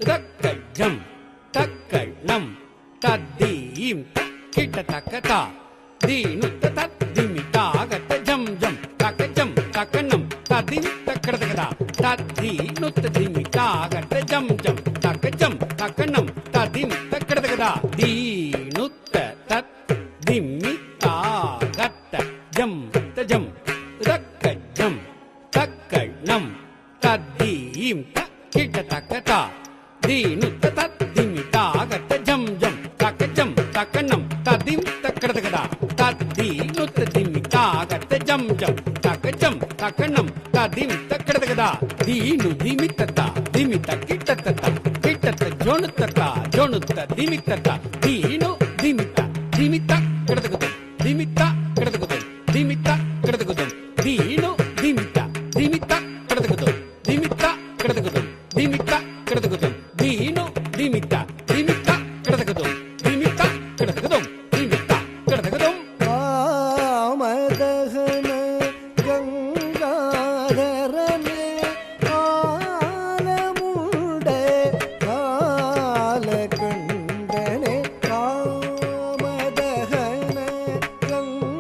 தக்க ஜம் தக்க நம் தத்தீம் கிட்ட தக்க தா தீனுத்த தத் திம்மி தாகத்த ஜம் ஜம் தக்க ஜம் தக்க நம் ததிம் தக்கடதகதா தத்தீனுத்த திம்மி தாகத்த ஜம் ஜம் தக்க ஜம் தக்க நம் ததிம் தக்கடதகதா தீனுத்த தத் திம்மி தாகத்த ஜம் தஜம் தக்க ஜம் தக்க நம் தத்தீம் கிட்ட தக்க தா தீனுத்த தத் திம்மி தாகத்த ஜம் ஜம் தக்க ஜம் தக்க நம் ததிம் தக்கடதகதா தத்தீனுத்த திம்மி தாகத்த ஜம் ஜம் தக்க ஜம் தக்க நம் ததிம் தக்கடதகதா தீனு திமித்தத்த திமித்த கிட்டத்தத்த கிட்டத்த ஜோனுத்தத்த ஜோனுத்த திமித்தத்த தீனு திமித்த திமித்த கிடதகுதம் திமித்த கிடதகுதம் திமித்த கிடதகுதம் தீனு திமித்த திமித்த கிடதகுதம் திமித்த கிடதகுதம் திமித்த கிடதகுதம் தீனு திமித்த திமித்த கிடதகுதம் திமித்த கிடதகுதம் திமித்த கிடதகுதம் காமதகன கங்காதரனே ஆலமுண்டே காலகண்டனே காமதகன கங்காதரனே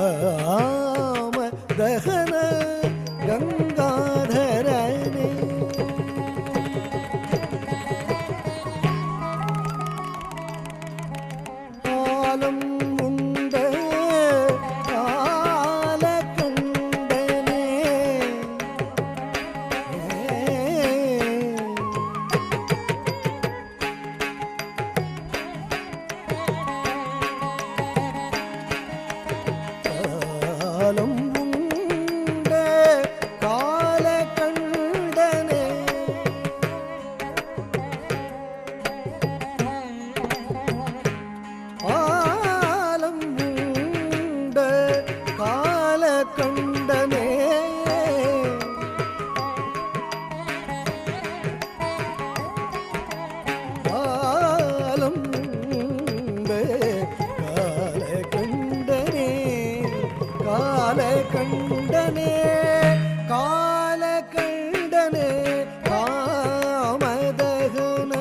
காம தகன கங்காதரனே காலம் உண்ட கால கண்டனே காலம் உண்ட கால கண்டனே காலம் உண்ட கால கண்டனே காலம் உண்ட கால கண்டனே கால கண்டனே கால கண்டனே காமதகன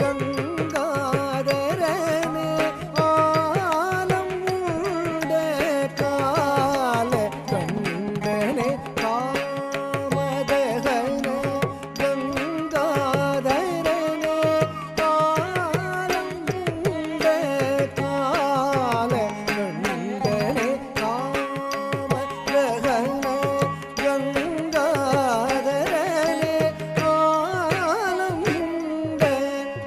கங்காதரனே ஆலம் உண்ட கால கண்டனே காமதகன கங்காதரனே ஆலம் உண்ட கால கண்டனே காமதகன கங்காதரனே ஆலம் உண்ட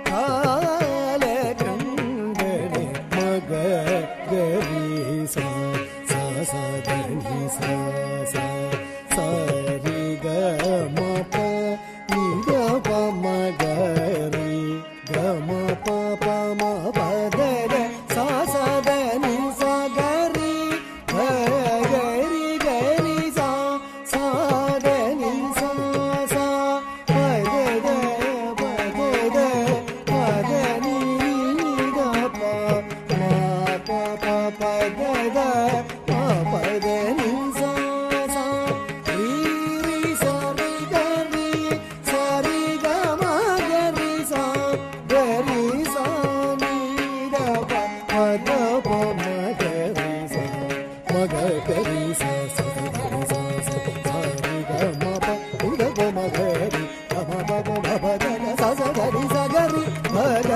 கால கண்டனே மக கரி சா சா சா தனி சா சா சாரி க ம ப நி க ப ம க ரி க ம ப ப ம ப த த சா சா தனி சா க ரி க ரி க ரி சா சா தனி சா சா ப த த ப த த ப த நி க ப ம ப ப ப த த ம ப த நி சா சா ரி ரி சா ரி க ரி சா ரி க ம க ரி சா க ரி சா நி த ப ப த ப ம க ரி சா ம க க ரி சா சா க ரி சா சா சா ரி க ம ப உ த ப ம க ரி க ம ப ப ம ப த த சா சா க ரி சா க ரி ம க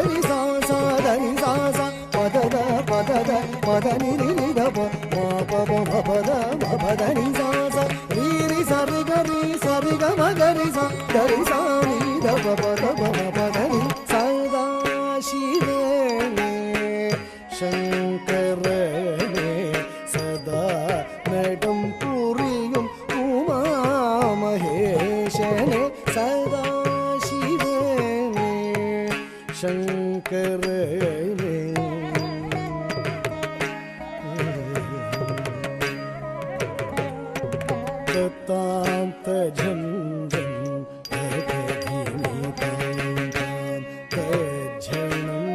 ரி சா சா த நி சா சா ப த த ப த த ப த நி ரி ரி த ப ம ப ப ம ப த ம ப த நி சா சா ரி ரி சா ரி க ரி சா ரி க ம க ரி சா க ரி சா நி த ப ப த ப ம ப த நி சதா சிவனே சங்கரனே சதா நடம் புரியும் உமா மகேஷனே சதா சிவனே சங்கரனே தாந்த ஜம் ஜம் தகதிமி தாம் தஜ்ஜனம்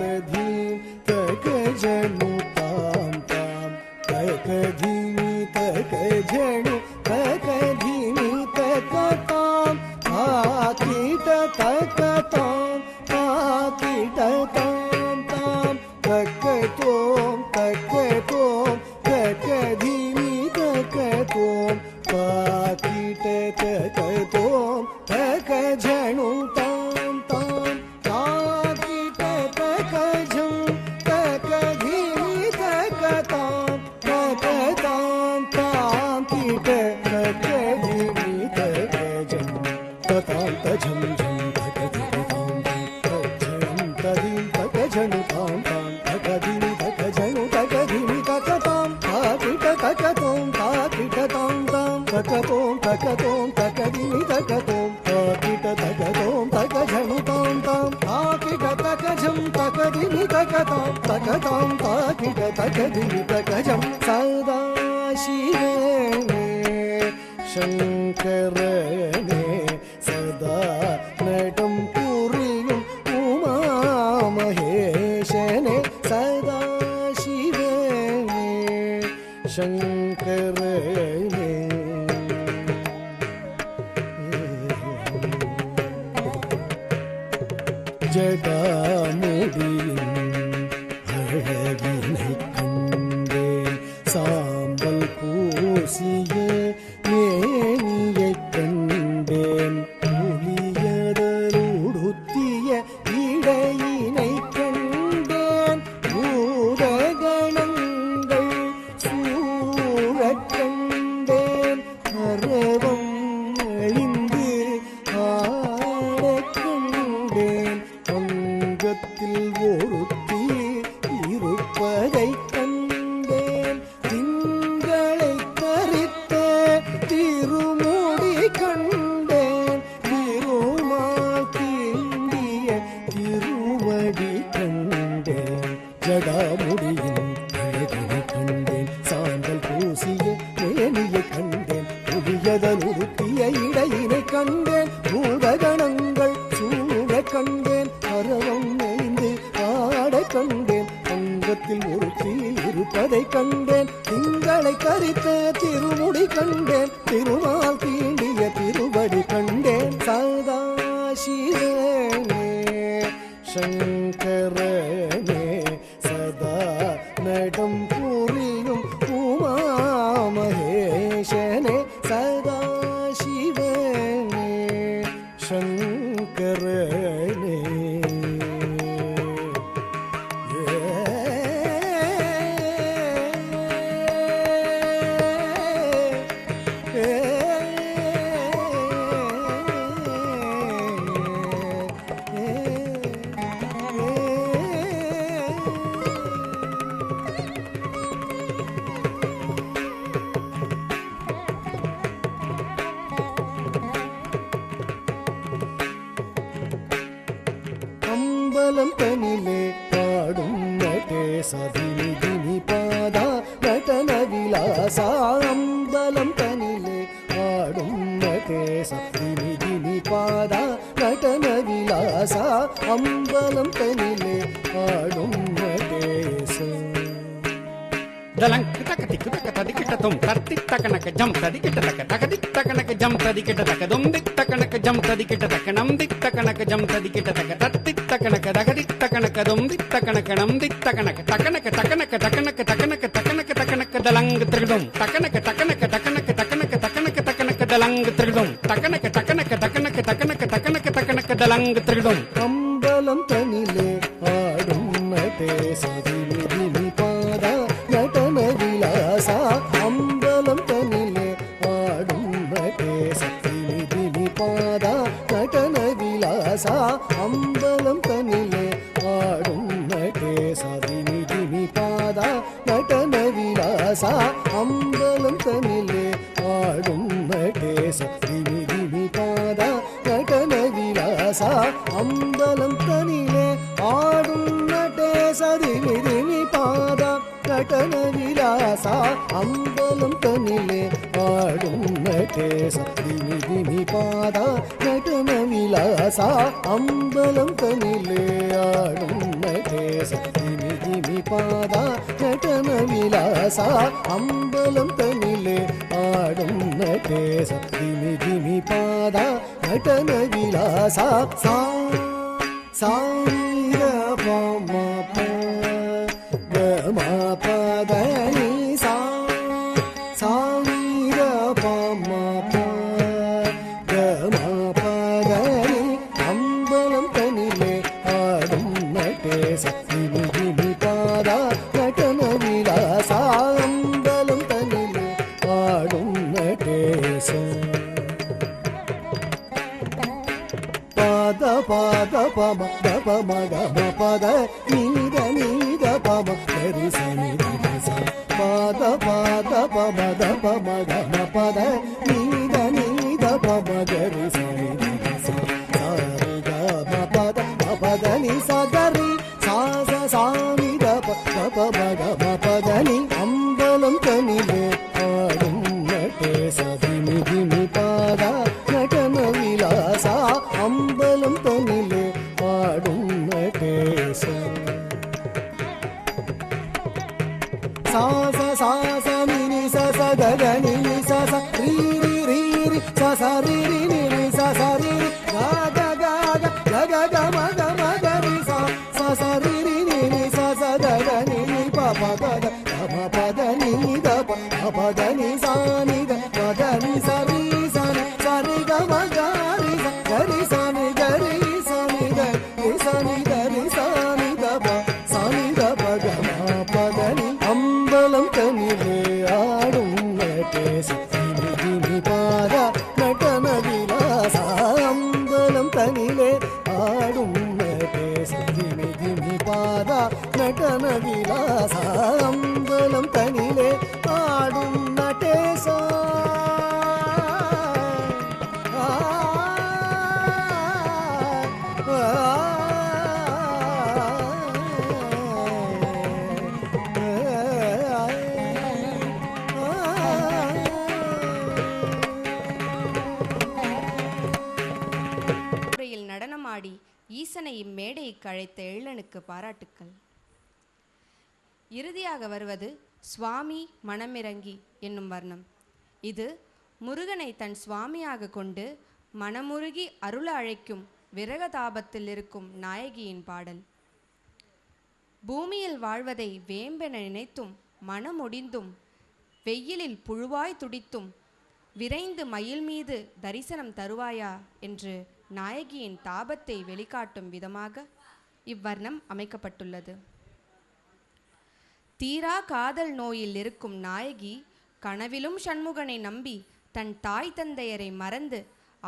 ததீம் தகஜனு தாம் தாம் தகதிமி தகஜனு தகதிமி தகதாம் ஆகிட தகதாம் ஆகிட தாம் தாம் தகதோம் தகதோம் தகதிமி தகதோம் பாக்கிட தகதோம் தகஜனு தாம் தாம் தாக்கிட தகஜம் தகதிமி தகதாம் தகதாம் தாம் கிட தகதிமி தகஜம் ததாம் தஜம் ஜம் தகதிமி தாம் தஜம் ததிம் தகஜனு தாம் தாம் தகதிமி தகஜனு தகதிமி தகதாம் தாக்கிட தகதோம் தாக்கிட தாம் தாம் தகதோம் தகதோம் தகதிமி தகதோம் தாக்கிட தகதோம் தகஜனு தாம் தாம் தாக்கிட தகஜம் தகதிமி தகதாம் தகதாம் தாக்கிட தகதிமி தகஜம் சதா சிவனே சங்கரனே சதா நடம் புரியும் உமா மகேஷனே சதா சிவனே சங்கரனே ஜடாமுடியின் அழகினை கண்டேன் சா பூசிய மேனியைக் கண்டேன் புலியதருடுத்திய இடையினைக் கண்டேன் பூதகணங்கள் சூழக் கண்டேன் அரவம் அழிந்து ஆடக் கண்டேன் அங்கத்தில் ஒருத்தி இருப்பதைக் கண்டேன் திங்களை தரித்த திருமுடி கண்டேன் திருமால் தீண்டிய திருவடி கண்டேன் ஜடாமுடியின் அழகினை கண்டேன் சாந்தல் பூசிய மேனியை கண்டேன் புதியதன் உடுத்திய இடையினை கண்டேன் பூதகணங்கள் சூழ கண்டேன் அரவம் நெய்ந்து ஆட கண்டேன் அங்கத்தில் ஒருத்தி இருப்பதை கண்டேன் திங்களை கரித்த திருமுடி கண்டேன் திருமால் தீண்டிய திருவடி கண்டேன் சதா சிவனே சங்கரனே சதா நடம் புரியும் உமாமகேஷனே சதா சிவனே சங்கரனே அம்பலம் தனிலே பாடும் நடேச தினி தினி பாதா நடன விலாசா அம்பலம் தனிலே பாடும் நடேச தினி தினி பாதா நடன விலாசா அம்பலம் தனிலே பாடும் நடேச தலங்கு தக்கதிக்கு தக்க ததிக்கிட்டதும் தத்தி தக்கனக்க ஜம் ததிக்கிட்ட தக்க தகதி தக்கனக்க ஜம் ததிக்கிட்ட தக்க தும்பி தக்கனக்க ஜம் ததிக்கிட்ட தக்க நம்பி தக்கனக்க ஜம் ததிக்கிட்ட தக்க தத்தி தக்கனக்க தகதி தக்கனக்க தும்பி தக்கனக்க நம்பி தக்கனக்க தக்கனக்க தக்கனக்க தக்கனக்க தக்கனக்க தக்கனக்க தக்கனக்க தலங்கு திருடும் தக்கனக்க தக்கனக்க தக்கனக்க தக்கனக்க தக்கனக்க தக்கனக்க தலங்கு திருடும் தக்கனக்க தக்கனக்க தக்கனக்க தக்கனக்க தக்கனக்க தக்கனக்க தலங்கு திருடும் அம்பலம் தனிலே ஆடும் நடேச தினி தினி பாதா நடன விலாசா அம்பலம் தனிலே ஆடும் நடேச தினி தினி பாதா நடன விலாசா அம்பலம் தனிலே ஆடும் நடேச தினி தினி பாதா நடன விலாசா அம்பலம் தனிலே ஆடும் நடேச தினி தினி பாதா நடன விலாசா அம்பலம் தனிலே ஆடும் நடேச தினி தினி பாதா நடன விலாசா அம்பலம் தனிலே ஆடும் நடேச தினி தினி பாதா நடன விலாசா அம்பலம் தனிலே ஆடும் நடேச தினி தினி பாதா நடன விலாசா அம்பலம் தனிலே ஆடும் நடேச தினி தினி பாதா நடன விலாசா சா சாயிர பாமா கமா பதனி சா சாயிர பாமா கமா பதனி அம்பலம் தனிலே ஆடும் நடேச தினி தினி பாதா நடன விலாசா அம்பலம் தனிலே ஆடும் நடேச பாத பாத பம தப மக பத நீத நீத பம கரி சனி தச பாத பாத பம தப மக பத நீத நீத பம கரி சனி தச சாரி க பத பத நி சகரி சா ச சாமி தப மக பத நி அம்பலம் தனிலே ஆடும் நடேச தினி தினி பாதா நடன விலாசா அம்பலம் தனிலே ஆடும் நடேச சாச சாச மினி சச ககனி சச ரீ ரீ ரீ ரீ சச ரீ ரீ நி ரீ சச ரீ ரீ கா கா கா கா கா கா ம க ம க ரீ சா சச ரீ ரீ நி ரீ சச ககனி ப ப க க ம ப த நி த பதனி சானி த பதனி சரி சனி சரி க மகரி கரி சானி கரி சானி கரி சானி கரி சானி த சானி த பகம பதனி அம்பலம் தனிலே ஆடும் நடேச திமி பாத நடன விலாச அம்பலம் தனிலே ஆடும் நடேச திமி பாத நடன விலாச அம்பலம் தனிலே ஆடும் நடேச முறையில் நடனமாடி ஈசனை இம்மேடைக்கு அழைத்த எள்ளனுக்கு பாராட்டுக்கள். இறுதியாக வருவது சுவாமி மனமிறங்கி என்னும் வர்ணம். இது முருகனை தன் சுவாமியாக கொண்டு மனமுருகி அருள அழைக்கும் விரகதாபத்தில் இருக்கும் நாயகியின் பாடல். பூமியில் வாழ்வதை வேம்பென நினைத்தும் மனமொடிந்தும் வெயிலில் புழுவாய் துடித்தும் விரைந்து மயில் மீது தரிசனம் தருவாயா என்று நாயகியின் தாபத்தை வெளிக்காட்டும் விதமாக இவ்வர்ணம் அமைக்கப்பட்டுள்ளது. தீரா காதல் நோயில் இருக்கும் நாயகி கனவிலும் சண்முகனை நம்பி தன் தாய் தந்தையரை மறந்து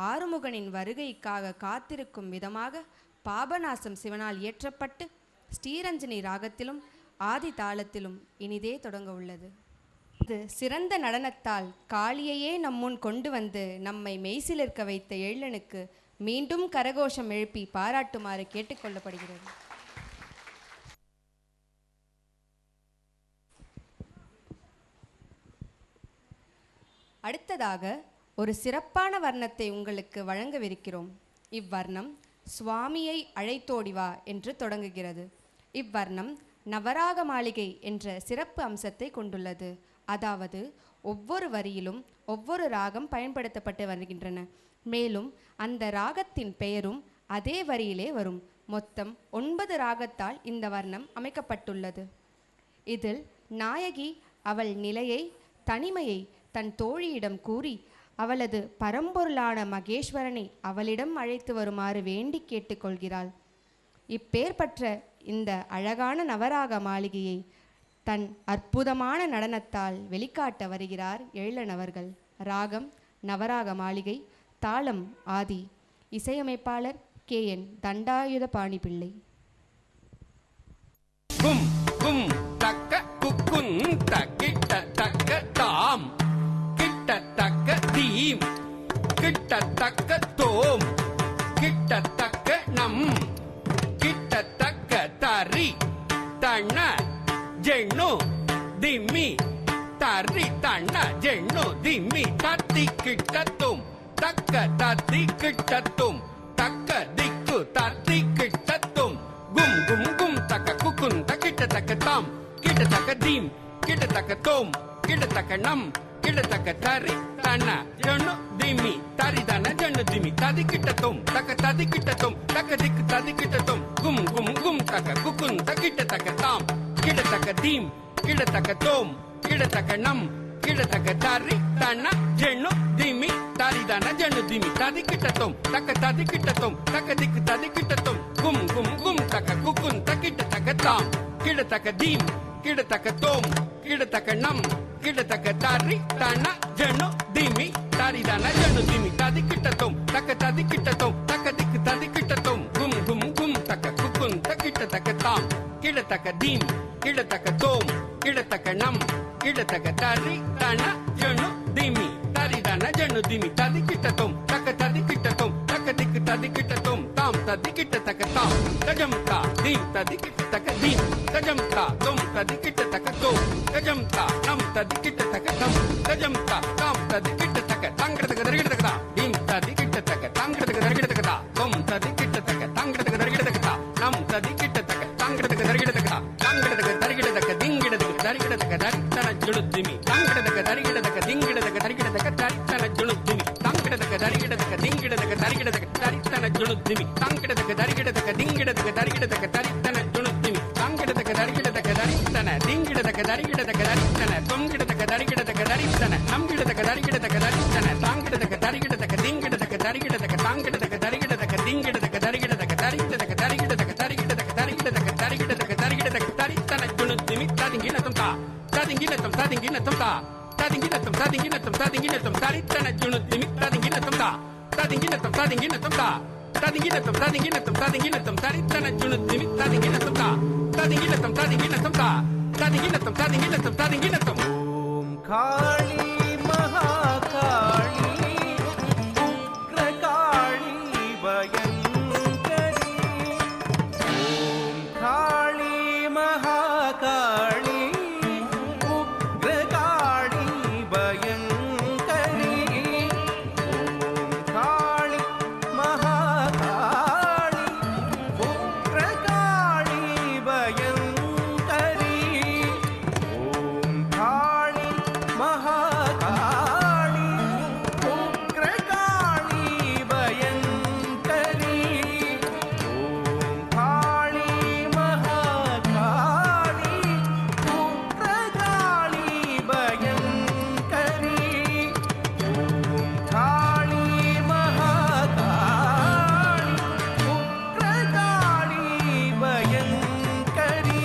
ஆறுமுகனின் வருகைக்காக காத்திருக்கும் விதமாக பாபநாசம் சிவனால் இயற்றப்பட்டு ஸ்ரீரஞ்சனி ராகத்திலும் ஆதி தாளத்திலும் இனிதே தொடங்க உள்ளது. இது சிறந்த நடனத்தால் காளியையே நம்முன் கொண்டு வந்து நம்மை மெய்சிலிருக்க வைத்த எள்ளனுக்கு மீண்டும் கரகோஷம் எழுப்பி பாராட்டுமாறு கேட்டுக்கொள்ளப்படுகிறது. அடுத்ததாக ஒரு சிறப்பான வர்ணத்தை உங்களுக்கு வழங்கவிருக்கிறோம். இவ்வர்ணம் சுவாமியை அழைத்தோடி வா என்று தொடங்குகிறது. இவ்வர்ணம் நவராக மாளிகை என்ற சிறப்பு அம்சத்தை கொண்டுள்ளது. அதாவது ஒவ்வொரு வரியிலும் ஒவ்வொரு ராகம் பயன்படுத்தப்பட்டு வருகின்றன. மேலும் அந்த ராகத்தின் பெயரும் அதே வரியிலே வரும். மொத்தம் 9 ராகத்தால் இந்த வர்ணம் அமைக்கப்பட்டுள்ளது. இதில் நாயகி அவள் நிலையை தனிமையை தன் தோழியிடம் கூறி அவளது பரம்பொருளான மகேஸ்வரனை அவளிடம் அழைத்து வருமாறு வேண்டி கேட்டுக்கொள்கிறாள். இப்பேற்பட்ட இந்த அழகான நவராக மாளிகையை தன் அற்புதமான நடனத்தால் வெளிக்காட்ட வருகிறார் எள்ளன் அவர்கள். ராகம் நவராக மாளிகை, தாளம் ஆதி, இசையமைப்பாளர் KN தண்டாயுதபாணி பிள்ளை. கும் கும் தக்க குக்குன் தக்கிட்ட தக்க தாம் கிட்ட தக்க தீம் கிட்ட தக்க தோம் கிட்ட தக்க நம் கிட்ட தக்க தரி தண்ண ஜெண்ணு திம்மி தரி தண்ண ஜெண்ணு திம்மி தத்தி கிட்டத்தும் தக்க தத்தி கிட்டத்தும் தக்க திக்கு தத்தி கிட்டத்தும் கும் கும் கும் தக்க குக்குன் தக்கிட்ட தக்க தாம் கிட்ட தக்க தீம் கிட்ட தக்க தோம் கிட்ட தக்க நம் கிட்ட தக்க தரி தண்ண ஜெண்ணு திம்மி தரி தண்ண ஜெண்ணு திம்மி ததி கிட்டத்தும் தக்க ததி கிட்டத்தும் தக்க திக்கு ததி கிட்டத்தும் கும் கும் கும் தக்க குக்குன் தக்கிட்ட தக்க தாம் கிட்ட தக்க தீம் கிட்ட தக்க தோம் கிட்ட தக்க நம் கிட்ட தக்க தரி தண்ண ஜெண்ணு திம்மி தரி தண்ண ஜெண்ணு திம்மி ததி கிட்டத்தும் தக்க ததி கிட்டத்தும் தக்க திக்கு ததி கிட்டத்தும் கும் கும் கும் தக்க குக்குன் தக்கிட்ட தக்க தாம் கிட்ட தக்க தீம் கிட்ட தக்க தோம் கிட்ட தக்க நம் கிட்ட தக்க தரி தண்ண ஜெண்ணு திம்மி தரி தண்ண ஜெண்ணு திம்மி ததி கிட்டத்தும் தக்க ததி கிட்டத்தும் தக்க திக்கு ததி கிட்டத்தும் கும் கும் கும் தக்க குக்குன் தக்கிட்ட தக்க தாம் கிட்ட தக்க தீம் கிட்ட தக்க தோம் கிட்ட தக்க நம் கிட்ட தக்க தரி தண்ண ஜெண்ணு திம்மி தரி தண்ண ஜெண்ணு திம்மி ததி கிட்டத்தும் தக்க ததி கிட்டத்தும் தக்க திக்கு ததி கிட்டத்தும் தாம் ததி கிட்ட தக்க தாம் கஜம் தா தீம் ததி கிட்ட தக்க தீம் கஜம் தா தோம் ததி கிட்ட தக்க தோம் கஜம் தா நம் ததி கிட்ட தக்க தம் கஜம் தா தாம் ததி கிட்ட தக்க தாங்கிறதுக்கு தருகிட்ட தக்க தீம் ததி கிட்ட தக்க தாங்கிறதுக்கு தருகிட்ட தக்க தோம் ததி கிட்ட தக்க தாங்கிறதுக்கு தருகிட்ட தக்க நம் ததி கிட்ட தக்க தாங்கிறதுக்கு தருகிட்ட தக்க தாங்கிறதுக்கு தருகிட்ட தக்க திங்கிடதுக்கு தருகிட்ட தக்க தரித்தன ஜுளுத்திமி தாங்கிறதுக்கு தருகிட்ட தக்க திங்கிடதுக்கு தருகிட்ட தக்க தரித்தன ஜுளுத்திமி தாங்கிறதுக்கு தருகிட்ட தக்க திங்கிடதுக்கு தருகிட்ட தக்க தரித்தன ஜுளுத்திமி தாங்கிறதுக்கு தருகிட்ட தக்க திங்கிடதுக்கு தருகிட்ட தக்க தரித்தன ஜுளுத்திமி தாங்கிறதுக்கு தருகிட்ட தக்க தரித்தன திங்கிடதுக்கு தருகிட்ட தக்க தரித்தன தொங்கிடதுக்கு தரிகிடதக தரித்தன நம்கிடதக தரிகிடதக தரித்தன தாங்கிடதக தரிகிடதக திங்கிடதக தரிகிடதக தாங்கிடதக தரிகிடதக திங்கிடதக தரிகிடதக தரிகிடதக தரிகிடதக தரிகிடதக தரிகிடதக தரிகிடதக தரிகிடதக தரித்தன ஜுனுத்திமி ததிங்கினதம் தா ததிங்கினதம் ததிங்கினதம் தா ததிங்கினதம் ததிங்கினதம் ததிங்கினதம் தரித்தன ஜுனுத்திமி ததிங்கினதம் தா ததிங்கினதம் ததிங்கினதம் தா ததிங்கினதம் ததிங்கினதம் ததிங்கினதம் தரித்தன ஜுனுத்திமி ததிங்கினதம் தா ததிங்கினதம் ததிங்கினதம் தா ததிங்கினதம் ததிங்கினதம் ததிங்கினதம் ஓம் காளி மகாகாளி உக்ரகாளி பயங்கரி ஓம் காளி மகாகாளி உக்ரகாளி பயங்கரி ஓம் காளி மகாகாளி உக்ரகாளி பயங்கரி ஓம் காளி மகாகாளி உக்ரகாளி பயங்கரி ஓம் காளி மகாகாளி உக்ரகாளி பயங்கரி ஓம் காளி மகாகாளி உக்ரகாளி பயங்கரி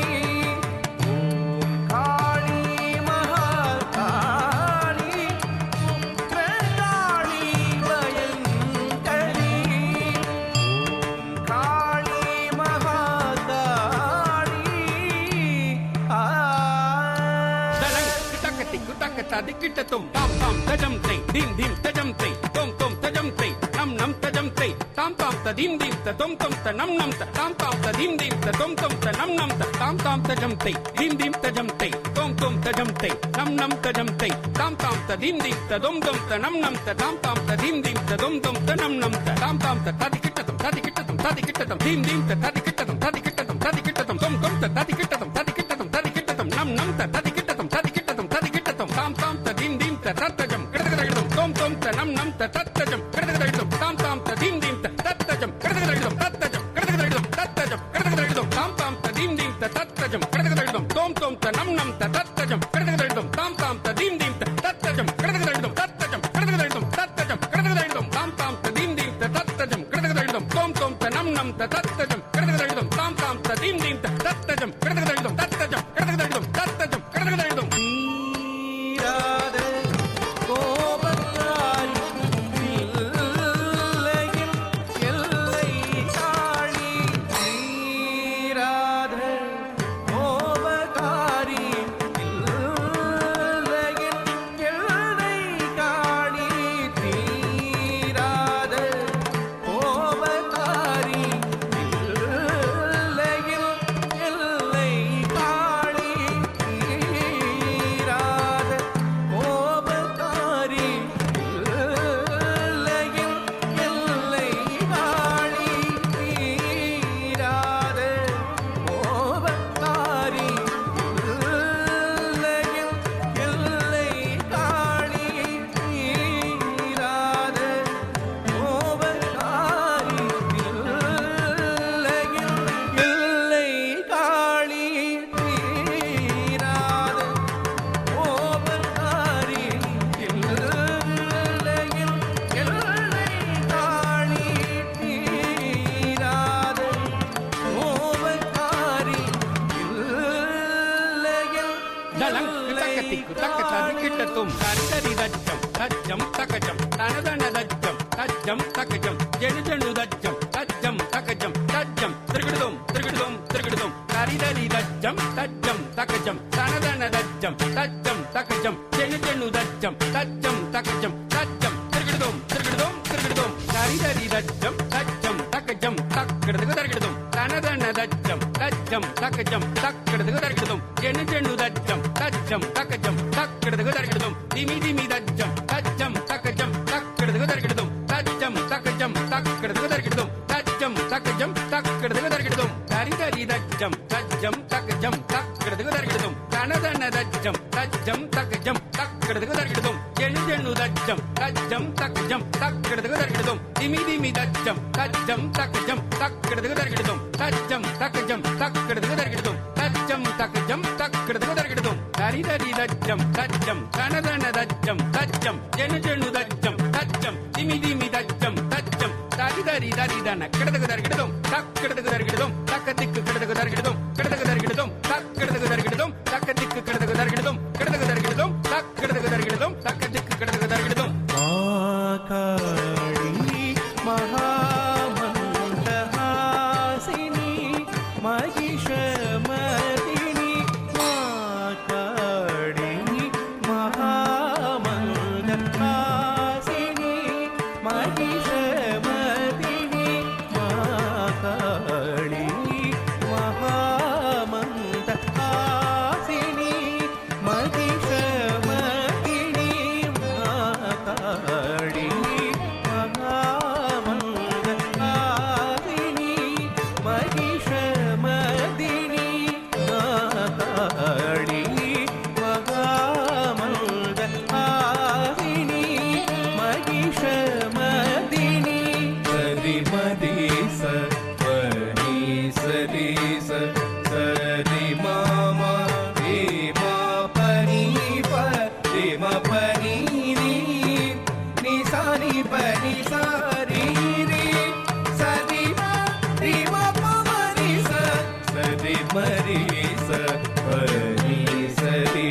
ஓம் காளி மகாகாளி உக்ரகாளி பயங்கரி ஓம் காளி மகாகாளி தலங் கிட்டகத்தி குட்டக ததிக்கிட்டதும் தாம் தாம் தஜம் தை தீம் தீம் தஜம் தை தோம் தோம் தஜம் தை நம் நம் தஜம் தை தாம் தாம் ததீம் தீம் ததோம் தோம் த நம் நம் த தாம் தாம் ததீம் தீம் ததோம் தோம் த நம் நம் த தாம் தாம் தஜம் தை தீம் தீம் தஜம் தை தோம் தோம் தஜம் தை நம் நம் தஜம் தை தாம் தாம் ததீம் தீம் ததோம் தோம் த நம் நம் த தாம் தாம் ததீம் தீம் ததோம் தோம் த நம் நம் த தாம் தாம் த ததிக்கிட்டதும் ததிக்கிட்டதும் ததிக்கிட்டதும் தீம் தீம் த ததிக்கிட்டதும் ததிக்கிட்டதும் ததிக்கிட்டதும் தோம் தோம் த ததிக்கிட்டதும் ததிக்கிட்டதும் ததிக்கிட்டதும் நம் நம் த ததிக்கிட்டதும் ததிக்கிட்டதும் ததிக்கிட்டதும் தாம் தாம் த தீம் தீம் த தத்தஜம் கிடதகிடதம் தோம் தோம் த நம் நம் த தத்தஜம் கிடதகிடதம் தாம் தாம் த தீம் தீம் த தத்தஜம் கிடதகிடதம் தத்தஜம் கிடதகிடதம் தத்தஜம் கிடதகிடதம் தாம் தாம் த தீம் தீம் த தத்தஜம் கிடதகிடதம் தோம் தோம் த நம் நம் த தத்தஜம் கிடதகிடதம் தாம் தாம் த தீம் தீம் த தத்தஜம் கிடதகிடதம் தத்தஜம் கிடதகிடதம் தத்தஜம் கிடதகிடதம் தாம் தாம் த தீம் தீம் த தத்தஜம் கிடதகிடதம் தோம் தோம் த நம் நம் த தத்தஜம் கிடதகிடதம் தாம் தாம் த தீம் தீம் த தத்தஜம் கிடதகிடதம் தத்தஜம் கிடதகிடதம் தத்தஜம் கிடதகிடதம் நீராத கோபக்காரி இல்லையில் எல்லை காளி நீராத கோபக்காரி இல்லையில் எல்லை காளி தீராத கோபக்காரி இல்லையில் எல்லை காளி தீராத கோபக்காரி இல்லையில் எல்லை காளி தீராத கோபக்காரி இல்லையில் எல்லை காளி தீராத கோபக்காரி இல்லையில் எல்லை காளி தீராத கோபக்காரி இல்லையில் எல்லை காளி தீராத கோபக்காரி இல்லையில் தலங் கிட்டகத்தி குட்டக ததிக்கிட்டதும் தரிதரி தஜ்ஜம் தஜ்ஜம் தகஜம் தனதன தஜ்ஜம் தஜ்ஜம் தகஜம் ஜெனு ஜெனு தஜ்ஜம் தஜ்ஜம் தகஜம் தஜ்ஜம் திருகிடுதும் திருகிடுதும் திருகிடுதும் தரிதரி தஜ்ஜம் தஜ்ஜம் தகஜம் தனதன தஜ்ஜம் தஜ்ஜம் தகஜம் ஜெனு ஜெனு தஜ்ஜம் தஜ்ஜம் தகஜம் தஜ்ஜம் திருகிடுதும் திருகிடுதும் திருகிடுதும் தரிதரி தஜ்ஜம் தஜ்ஜம் தகஜம் தக்கிடுதுகு தருகிடுதும் தனதன தஜ்ஜம் தஜ்ஜம் தகஜம் தக்கிடுதுகு தருகிடுதும் ஜெனு ஜெனு தஜ்ஜம் தஜ்ஜம் தகஜம் தக்கிடுதுகு தருகிடுதும் திமி திமி தஜ்ஜம் தஜ்ஜம் தகஜம் தக்கிடுதுகு தருகிடுதும் தஜ்ஜம் தகஜம் தக்கிடுதுகு தருகிடுதும் தஜ்ஜம் தகஜம் தக்கிடுதுகு தருகிடுதும் தரிதரி தஜ்ஜம் தஜ்ஜம் தகஜம் தக்கிடுதுகு தருகிடுதும் தனதன தஜ்ஜம் தஜ்ஜம் தகஜம் தக்கிடுதுகு தருகிடுதும் ஜெனு ஜெனு தஜ்ஜம் தஜ்ஜம் தகஜம் தக்கிடுதுகு தருகிடுதும் திமி திமி தஜ்ஜம் தஜ்ஜம் தகஜம் தக்கிடுதுகு தருகிடுதும் தஜ்ஜம் தகஜம் தக்கிடுதுகு தருகிடுதும் தஜ்ஜம் தகஜம் தக்கிடுதுகு தருகிடுதும் தரி தரி தச்சம் தச்சம் தனதன தச்சம் தச்சம் ஜெனு ஜெனு தச்சம் தச்சம் திமி திமி தச்சம் தச்சம் தரி தரி தரி தன கிடதுக்கு தருகிடதும் தக் கிடதுக்கு தருகிடதும் தக்கத்திக்கு கிடதுக்கு தருகிடதும் கிடதுக்கு தருகிடதும் தக் கிடதுக்கு தருகிடதும் தக்கத்திக்கு கிடதுக்கு தருகிடதும் கிடதுக்கு தருகிடதும் தக் கிடதுக்கு தருகிடதும் தக்கத்திக்கு கிடதுக்கு தருகிடதும் காளி மகாமந்தஹாசினி மகிஷமர்தினி காளி மகாமந்தஹாசினி மகிஷமர்தினி காளி மகாமந்தஹாசினி மகிஷமர்தினி காளி மகாமந்தஹாசினி மகிஷமர்தினி காளி மகாமந்தஹாசினி மகிஷமர்தினி சரி மதி சரி சரி சரி மாமா ரேமா பனி பரிமா பனி நீ சாரி பனி சாரி ரே சரி ரேமா பமரி சரி மரி சரி சரி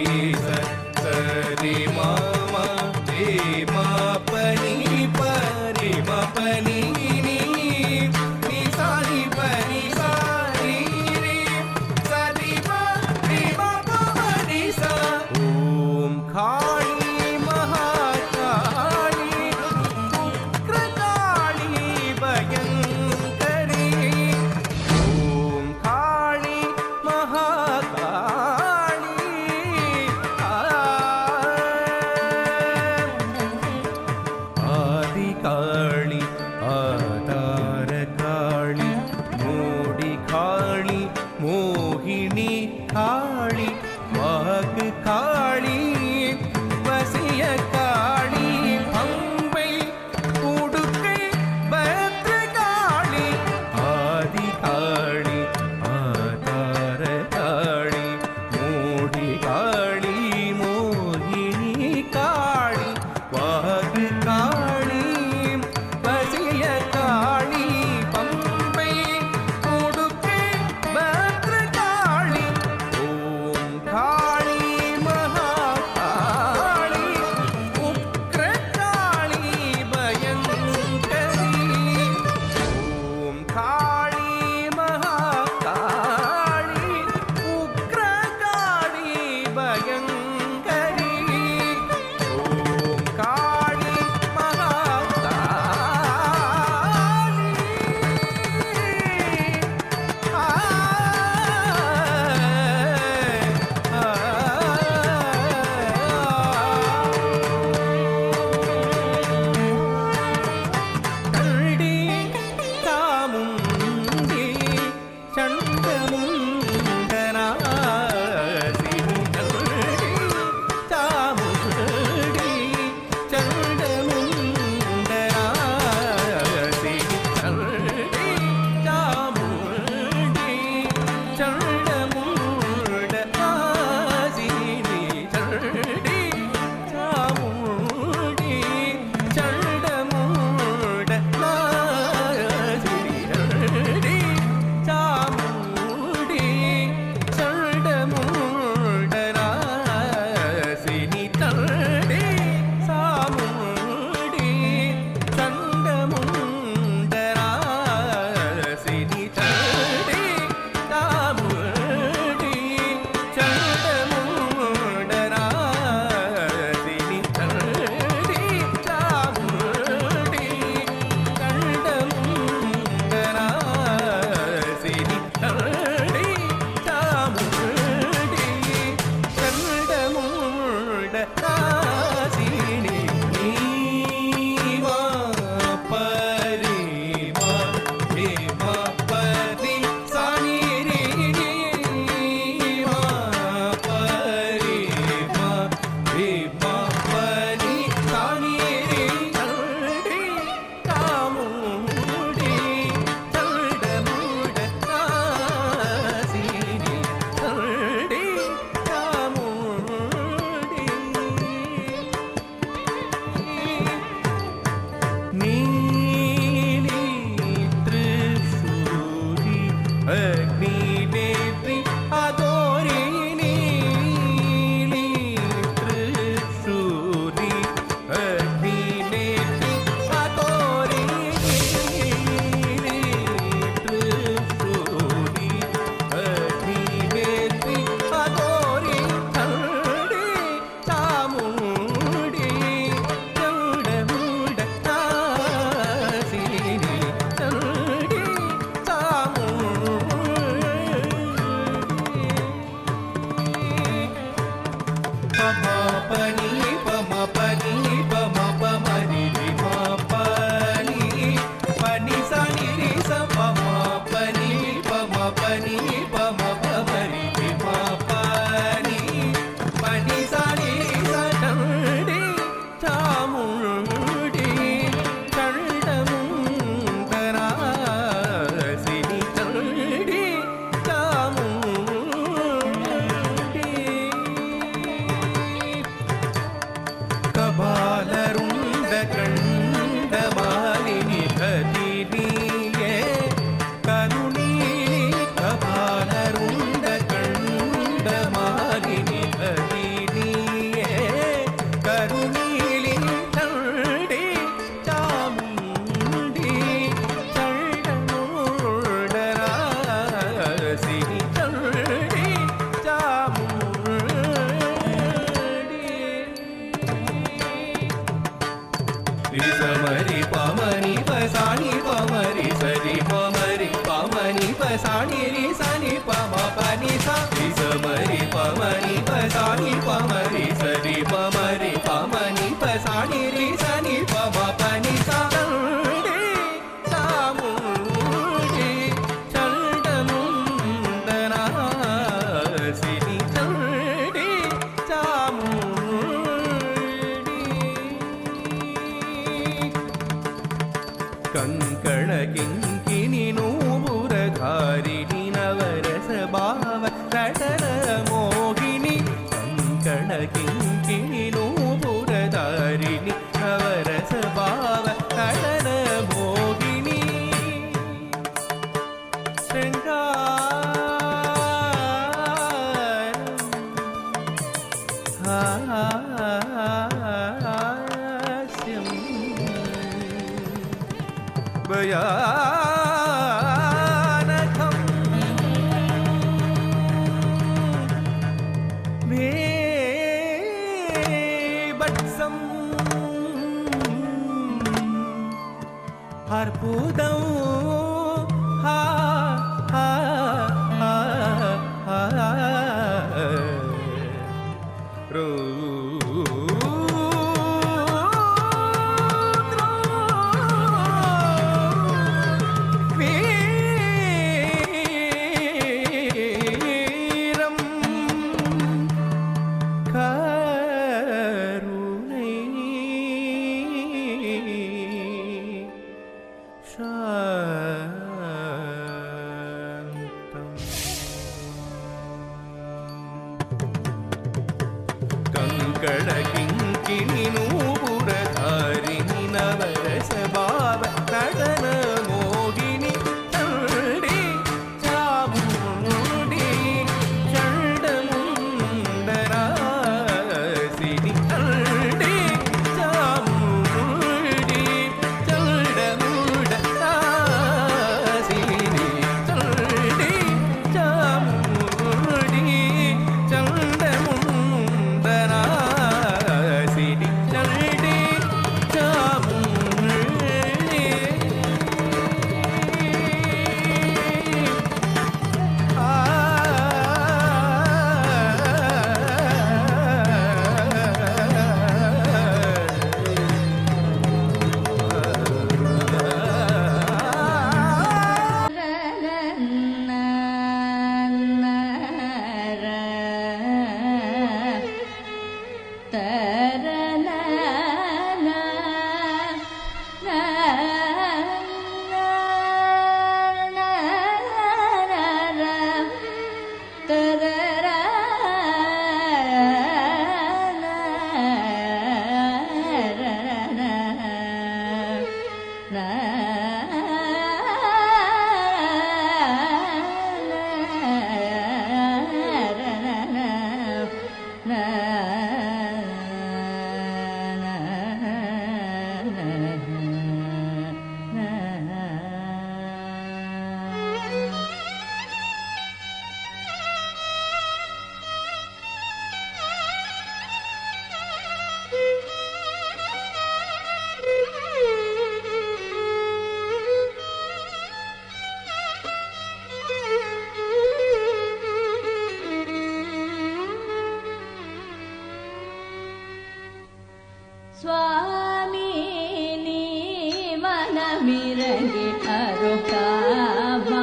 சரி மாமா ரேமா பனி பரிமா பனி நீ சாரி பனி சாரி ரே சரி ரேமா பமரி ஓம் காளி மகாகாளி உக்ரகாளி பயங்கரி ஓம் காளி மகாகாளி ஆ ri sa ma ri pa ma ni pa sa ni pa ma ri sa ri pa ma ri pa ma ni pa sa ni ri sa ni pa ma pa ni sa ri sa ma ri pa ma ni pa sa ni pa ma ri sa ri pa ma ri pa ma ni pa sa ni ri sa ni pa ma pa ni sa ಕಂಕಣ ಕಿಂಕಿಣಿ ನೂಪುರಧಾರಿಣಿ ನವರಸ ಭಾವ ನಟನ ಮೋಹಿನಿ ಕಂಕಣ ಕಿಂಕಿಣಿ ನೂಪುರಧಾರಿಣಿ ನವರಸ ಭಾವ ನಟನ ಮೋಹಿನಿ भयानकं भीभत्सं अर्बुदं ಕಂಕಣ ಕಿಂಕಿಣಿ ನೂಪುರಧಾರಿಣಿ ನವರಸ ಭಾವ ನಟನ ಮೋಹಿನಿ ಚಂಡಿ ಚಾಮುಂಡಿ ಚಂಡಮುಂಡರಾಸಿನಿ ಚಂಡಿ ಚಾಮುಂಡಿ ಚಂಡಮುಂಡರಾಸಿನಿ ಚಂಡಿ ಚಾಮುಂಡಿ स्वामी नी मनमिरंगी अरुकामा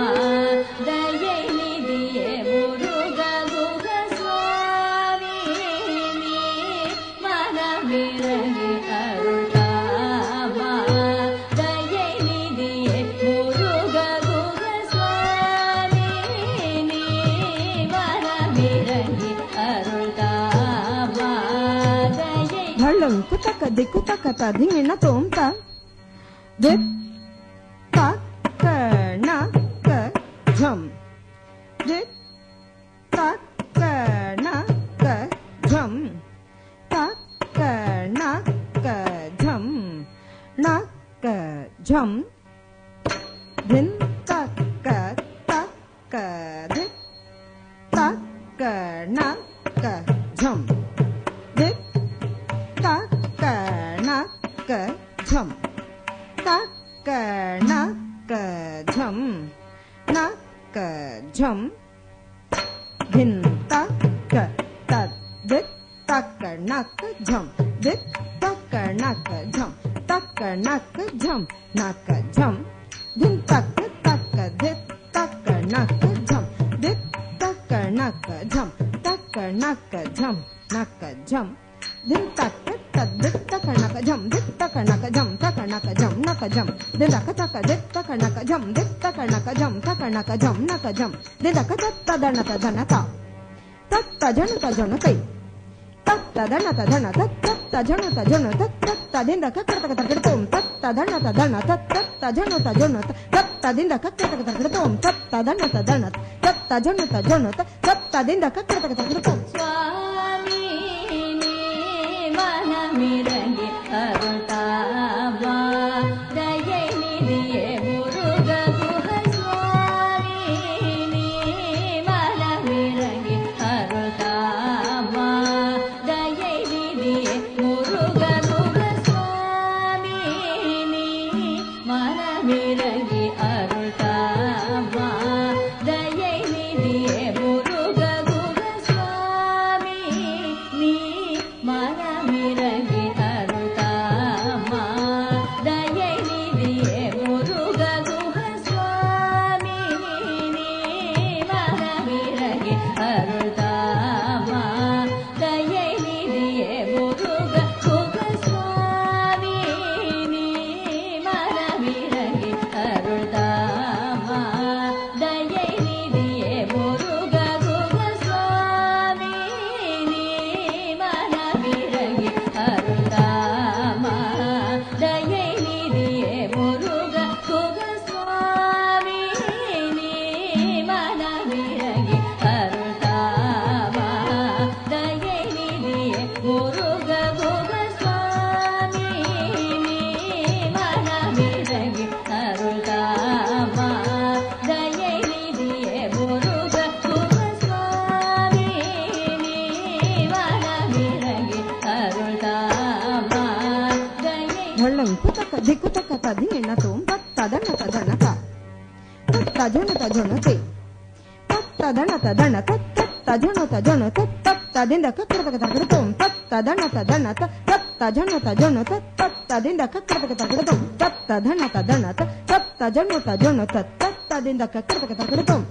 दये निधिये मुरुगा गुग स्वामी नी मनमिरंगी अरुकामा दये निधिये मुरुगा गुग स्वामी नी मनमिरंगी अरुकामा धड़ं कुतक दिकुतक तधिंगिण तोंता दिप तक नक झम दिप तक नक झम तक नक झम नक झम दिन तक तक दिप तक नक झम दिप तक नक ஜம் தக்க நக்க ஜம் நக்க ஜம் தின் தக்க தத் தித் தக்க நக்க ஜம் தித் தக்க நக்க ஜம் தக்க நக்க ஜம் நக்க ஜம் தின் தக்க தக்க தித் தக்க நக்க ஜம் தித் தக்க நக்க ஜம் தக்க நக்க ஜம் நக்க ஜம் din takka tad dit takka naka jam dit takka naka jam takka naka jam naka jam din takka takka dit takka naka jam dit takka naka jam takka naka jam naka jam din takka tatta danata danata tatta janata janate tatta danata danata tatta janata janata tatta din takka takka takka tom tatta danata danata tatta janata janata tatta din takka takka takka tom tatta danata danata tatta janata janata tatta din takka takka takka tom மிரங்கி அருள்தாவா தயை நிதியே முருக குஹ சுவாமி நீ மலமிரங்கி அருள்தாவா தயை நிதியே முருக குஹ சுவாமி நீ மலமிரங்கி அருள்தாவா தயை நிதியே முருக குஹ சுவாமி நீ மனமிரங்கி அருள்தாமா தயை நிதியே முருக குஹ சுவாமி நீ மனமிரங்கி அருள்தாமா தயை நிதியே முருக குஹ சுவாமி நீ மனமிரங்கி அருள்தாமா தயை நிதியே முருக குஹ சுவாமி நீ மனமிரங்கி அருள்தாமா தயை நிதியே முருக குஹ சுவாமி நீ மனமிரங்கி அருள்தாமா தயை நிதியே முருக குஹ சுவாமி நீ மனமிரங்கி அருள்தாமா தயை நிதியே முருக குஹ சுவாமி நீ மனமிரங்கி அருள்தாமா தயை ढळ्ळं कुतक दिकुतक तदिन्न तों तत्तदन तदनत तत्तजन तजनते तत्तदन तदनत तत्तजन तजनत तत्तदिंद कक्रतक तक्रतों तत्तदन तदनत तत्तजन तजनत तत्तदिंद कक्रतक तक्रतों तत्तधन तदनत तत्तजन तजनत तत्तदिंद कक्रतक तक्रतों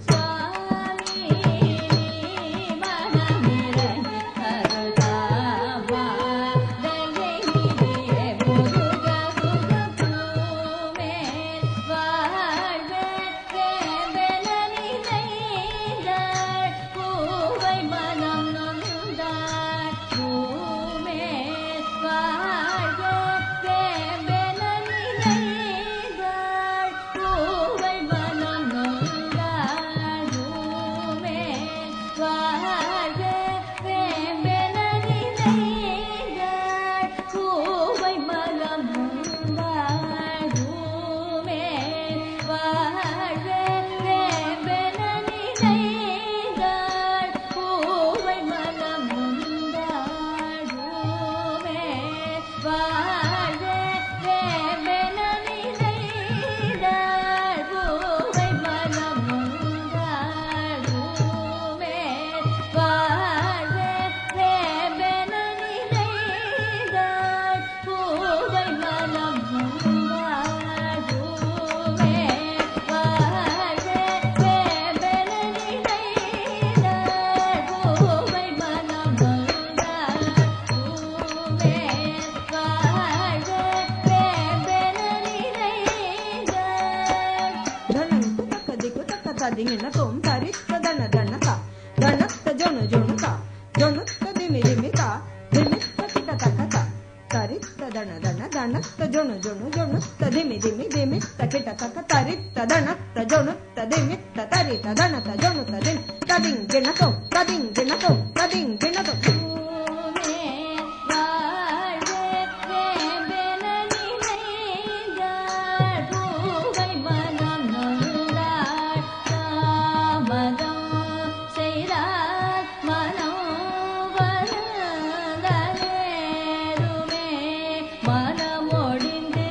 மனமொழிந்து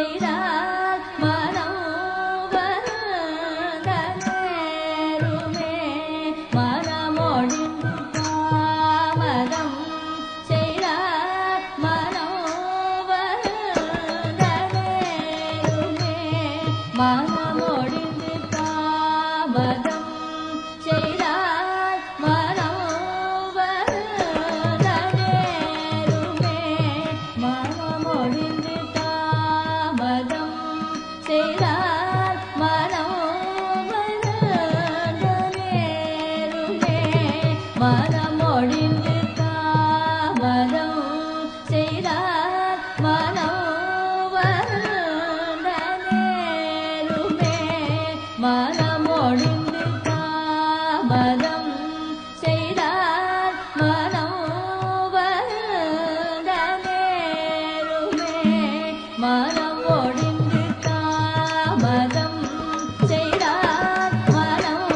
செய்தால் மனம் வருந்தனேருமே மனமொழிந்து தாமதம் செய்தால் மனம் வருந்தனேருமே மனமொழிந்து தாமதம் செய்தால் மனம் வருந்தனேருமே மனமொழிந்து தாமதம் செய்தால் மனம் வருந்தனேருமே மனமொழிந்து தாமதம் செய்தால் மனம் வருந்தனேருமே மனமொழிந்து தாமதம் செய்தால் மனம் வருந்தனேருமே மனம் ஒழிந்து தாமதம் செய்தால் மனம்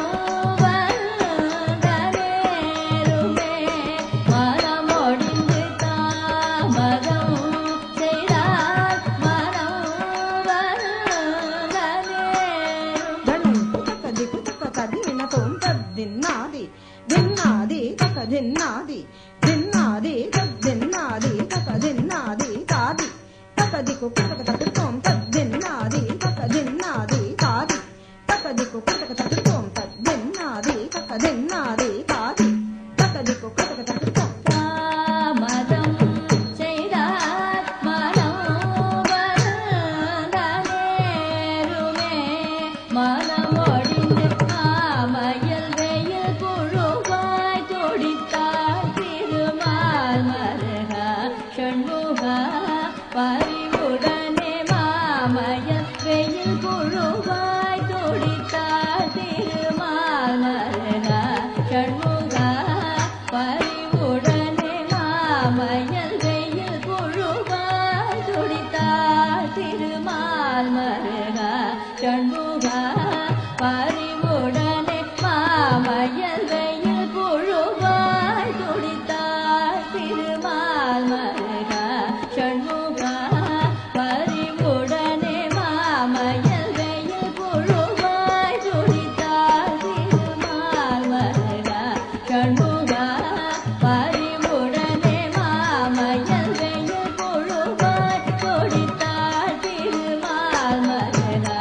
வருந்தனேருமே மனம் ஒழிந்து தாமதம் செய்தால் மனம் దిన్నాది దిన్నాది తక దిన్నాది దిన్నాది దిన్నాది తక దిన్నాది తాది తక దిక్కు కుటక తట్టుకోం తద్దిన్నాది తక దిన్నాది తాది తక దిక్కు కుటక తట్టుకోం తద్దిన్నాది తక దిన్నాది తాది తక దిక్కు కుటక తట్టుకోం தாமதம் செய்தால் மனம் வருந்தனேருமே மனம் ஒழிந்து மாமயல் வெயில் புழுவாய் துடித்தாள் திருமால் மருகா ஷண்முகா பரிவுடனே மாமயல் வெயில் புழுவாய் துடித்தாள் திருமால் மருகா ஷண்முகா பரிவுடனே மாமயல் வெயில் புழுவாய் துடித்தாள் திருமால் மருகா ஷண்முகா பரிவுடனே மாமயல் வெயில் புழுவாய் துடித்தாள் திருமால் மருகா ஷண்முகா பரிவுடனே மாமயல் வெயில் புழுவாய் துடித்தாள் திருமால் மருகா ஷண்முகா பரிவுடனே மாமயல் வெயில் புழுவாய் துடித்தாள் திருமால் மருகா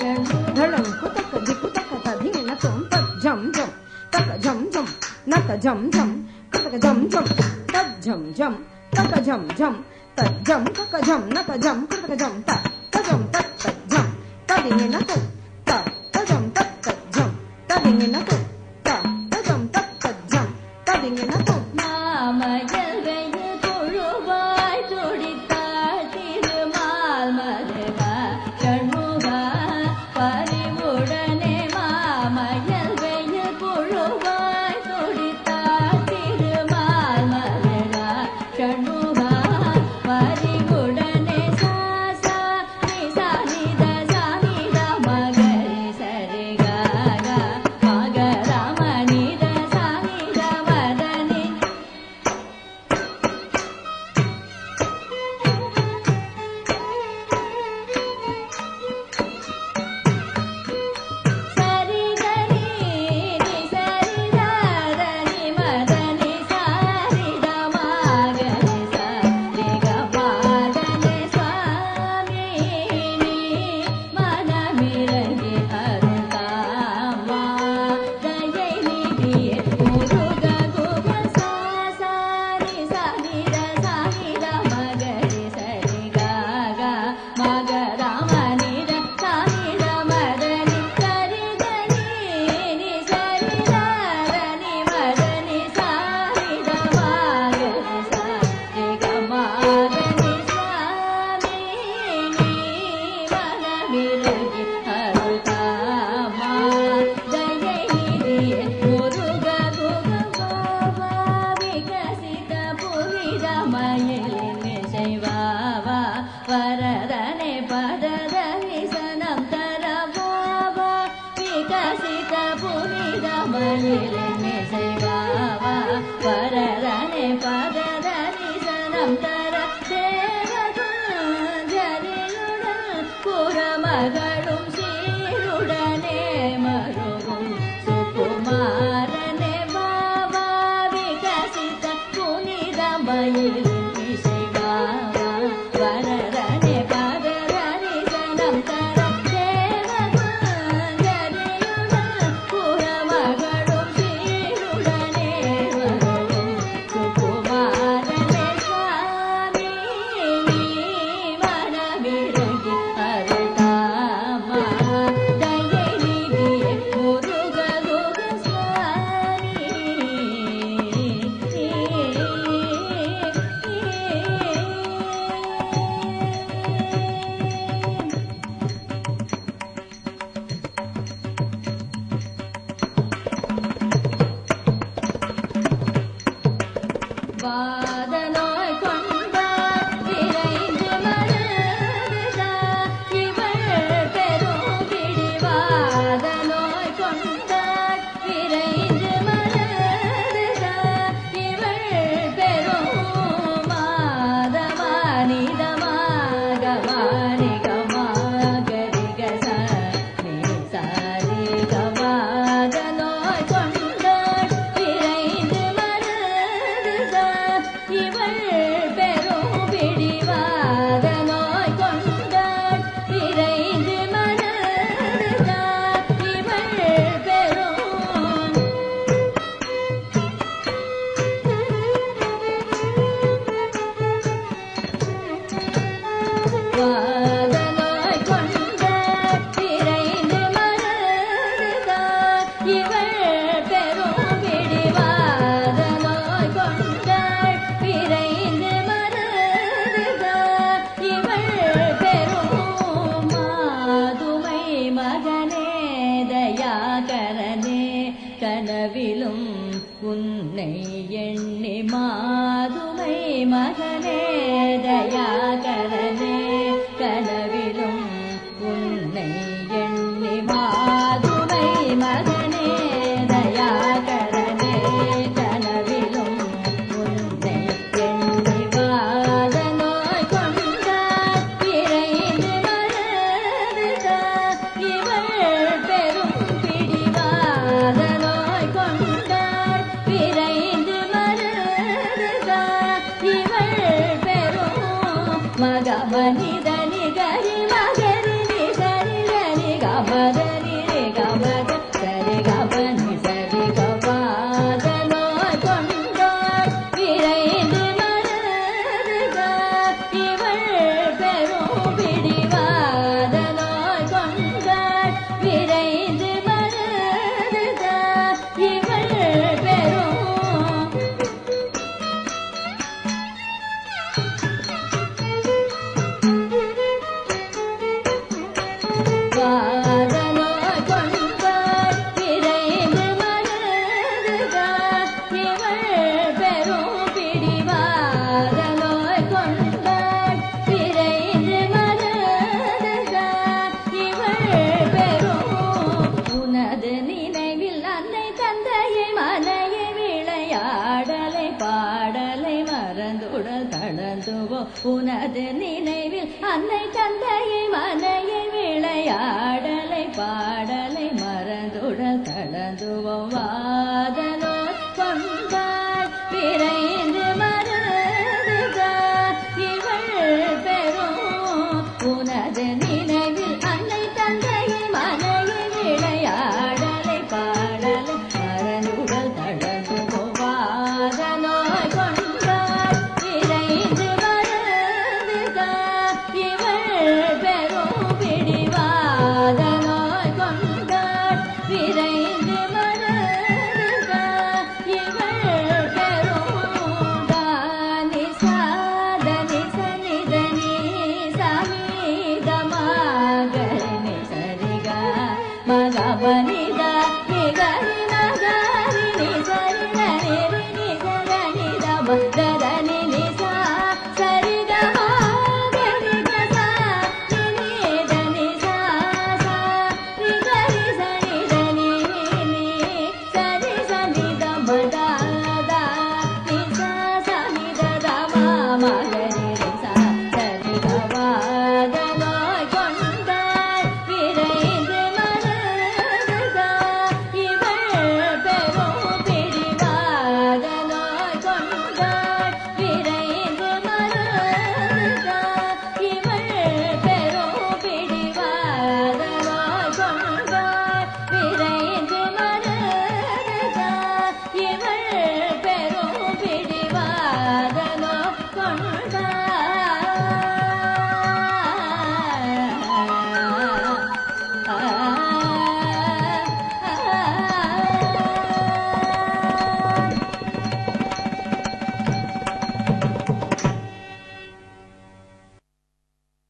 ஷண்முகா ధళం కుతక దిక్కు తక తదిన తోం తద్ జం జం తక జం జం నక జం జం కుతక జం జం తద్ జం జం తక జం జం తద్ జం కక జం నక జం కుతక జం త తజం తత్ తద్ జం తదిన తోం త తజం తత్ తద్ జం తదిన తోం త తజం తత్ తద్ జం తదిన తోం மாமயல் வெயில் புழுவாய் துடித்தாள் திருமால் மருகா ஷண்முகா பரிவுடனே மாமயல் வெயில் புழுவாய் துடித்தாள் திருமால் மருகா ஷண்முகா பரிவுடனே சா சா நி சா நி த சா நி த மகரி சரி கா கா மகரமணி த சா நி த மதனி சரி கரி நி சரி த நி மதனி சாரி த மகரி சரி க மதனி சுவாமி நீ மனமிரங்கி அருள்தாமா தயை நிதியே முருக குக சா சா நி சா நி த சா நி த மகரி சரி க கா மகரமணி த சா நி த மதனி சரி கரி நி சரி த நி மதனி சாரி த மகரி சரி க மதனி சுவாமி நீ மனமிரங்கி அருள்தாமா தயை நிதியே முருக குக பாவா விகசித புனித மயிலின் இசைவாவா வரதனே பததனி சனம் தரவாவா விகசித புனித மயிலின் இசைவாவா வரதனே பததனி சனம் தர தேவகுஞ்சரியுடன் புறமகளும் சீருடனே மருகும் சுகுமாரனே பாவா விகசித புனிதமயில் இசைவாவா வரரனே பகரணி சனம் தர தேவகுந்தரியுடன் புறமகளும் சீருடனே மருகும் சுகுமாரனே சுவாமி மனவிரகி அருள்தாமா தயை நிதியே முருககுக வாதனோய் கொண்டார் விரைந்து மருதா இவள் பெரும் பிடிவாதனோய் கொண்டார் விரைந்து மருதா இவள் பெரும் மாதமானிதமாகமானிகமாகரிகச நிசாரிகமாதனோய் கொண்டார் விரைந்து மருதா இவள் பெரும் பிடிவாதனோய் கொண்டார் விரைந்து மருதா இவள் பெரும் வாதனோய் கொண்டார் விரைந்து மருதா இவள் பெரும் பிடிவாதனோய் கொண்டார் விரைந்து மருதா இவள் பெரும் மாதுமை மகனே தயாகரனே கனவிலும் உன்னை எண்ணி மாதுமை மகனே தயாகரனே கனவிலும் உன்னை எண்ணி மாதுமை மகனே தயாகரனே கனவிலும் உன்னை எண்ணி வாதனோய் கொண்டார் விரைந்து மருதா இவள் பெரும் பிடிவாதனோய் கொண்டார் விரைந்து மருதா இவள் பெரும் மகமனிதனி கரி மகரி சரி கரி கமதனி கமத சரி கமனி சரி கபாதனோய் கொண்டார் விரைந்து மருதா இவள் பெரும் பிடிவாதனோய் கொண்டார் விரைந்து மருதா இவள் பெரும் வாதனோய் கொண்டார் விரைந்து மருதா இவள் பெரும் பிடிவாதனோய் கொண்டார் விரைந்து மருதா இவள் பெரும் உனது நினைவில் அன்னை தந்தையை மனையை விளையாடலை பாடலை மறந்துடல் தளர்ந்துவோ உனது நினைவில் அன்னை தந்தையை மனையை விளையாடலை பாடலை மறந்துடல் தளர்ந்துவோ வாதனோய் கொண்டார் விரைந்து மருதா இவள் பெரும் உனது நினைவில் அன்னை தந்தையை மனையை விளையாடலை பாடலை மறந்துடல் தளர்ந்துவோ வாதனோய் கொண்டார் விரைந்து மருதா இவள் பெரும் பிடிவாதனோய் கொண்டார் விரைந்து மருதா இவள் பெரும் தானி சாதனி சனிதனி சமீதமாகரினி சரிகா மகபனிதா நிகரி நகரினி சரி நரி சரணி தம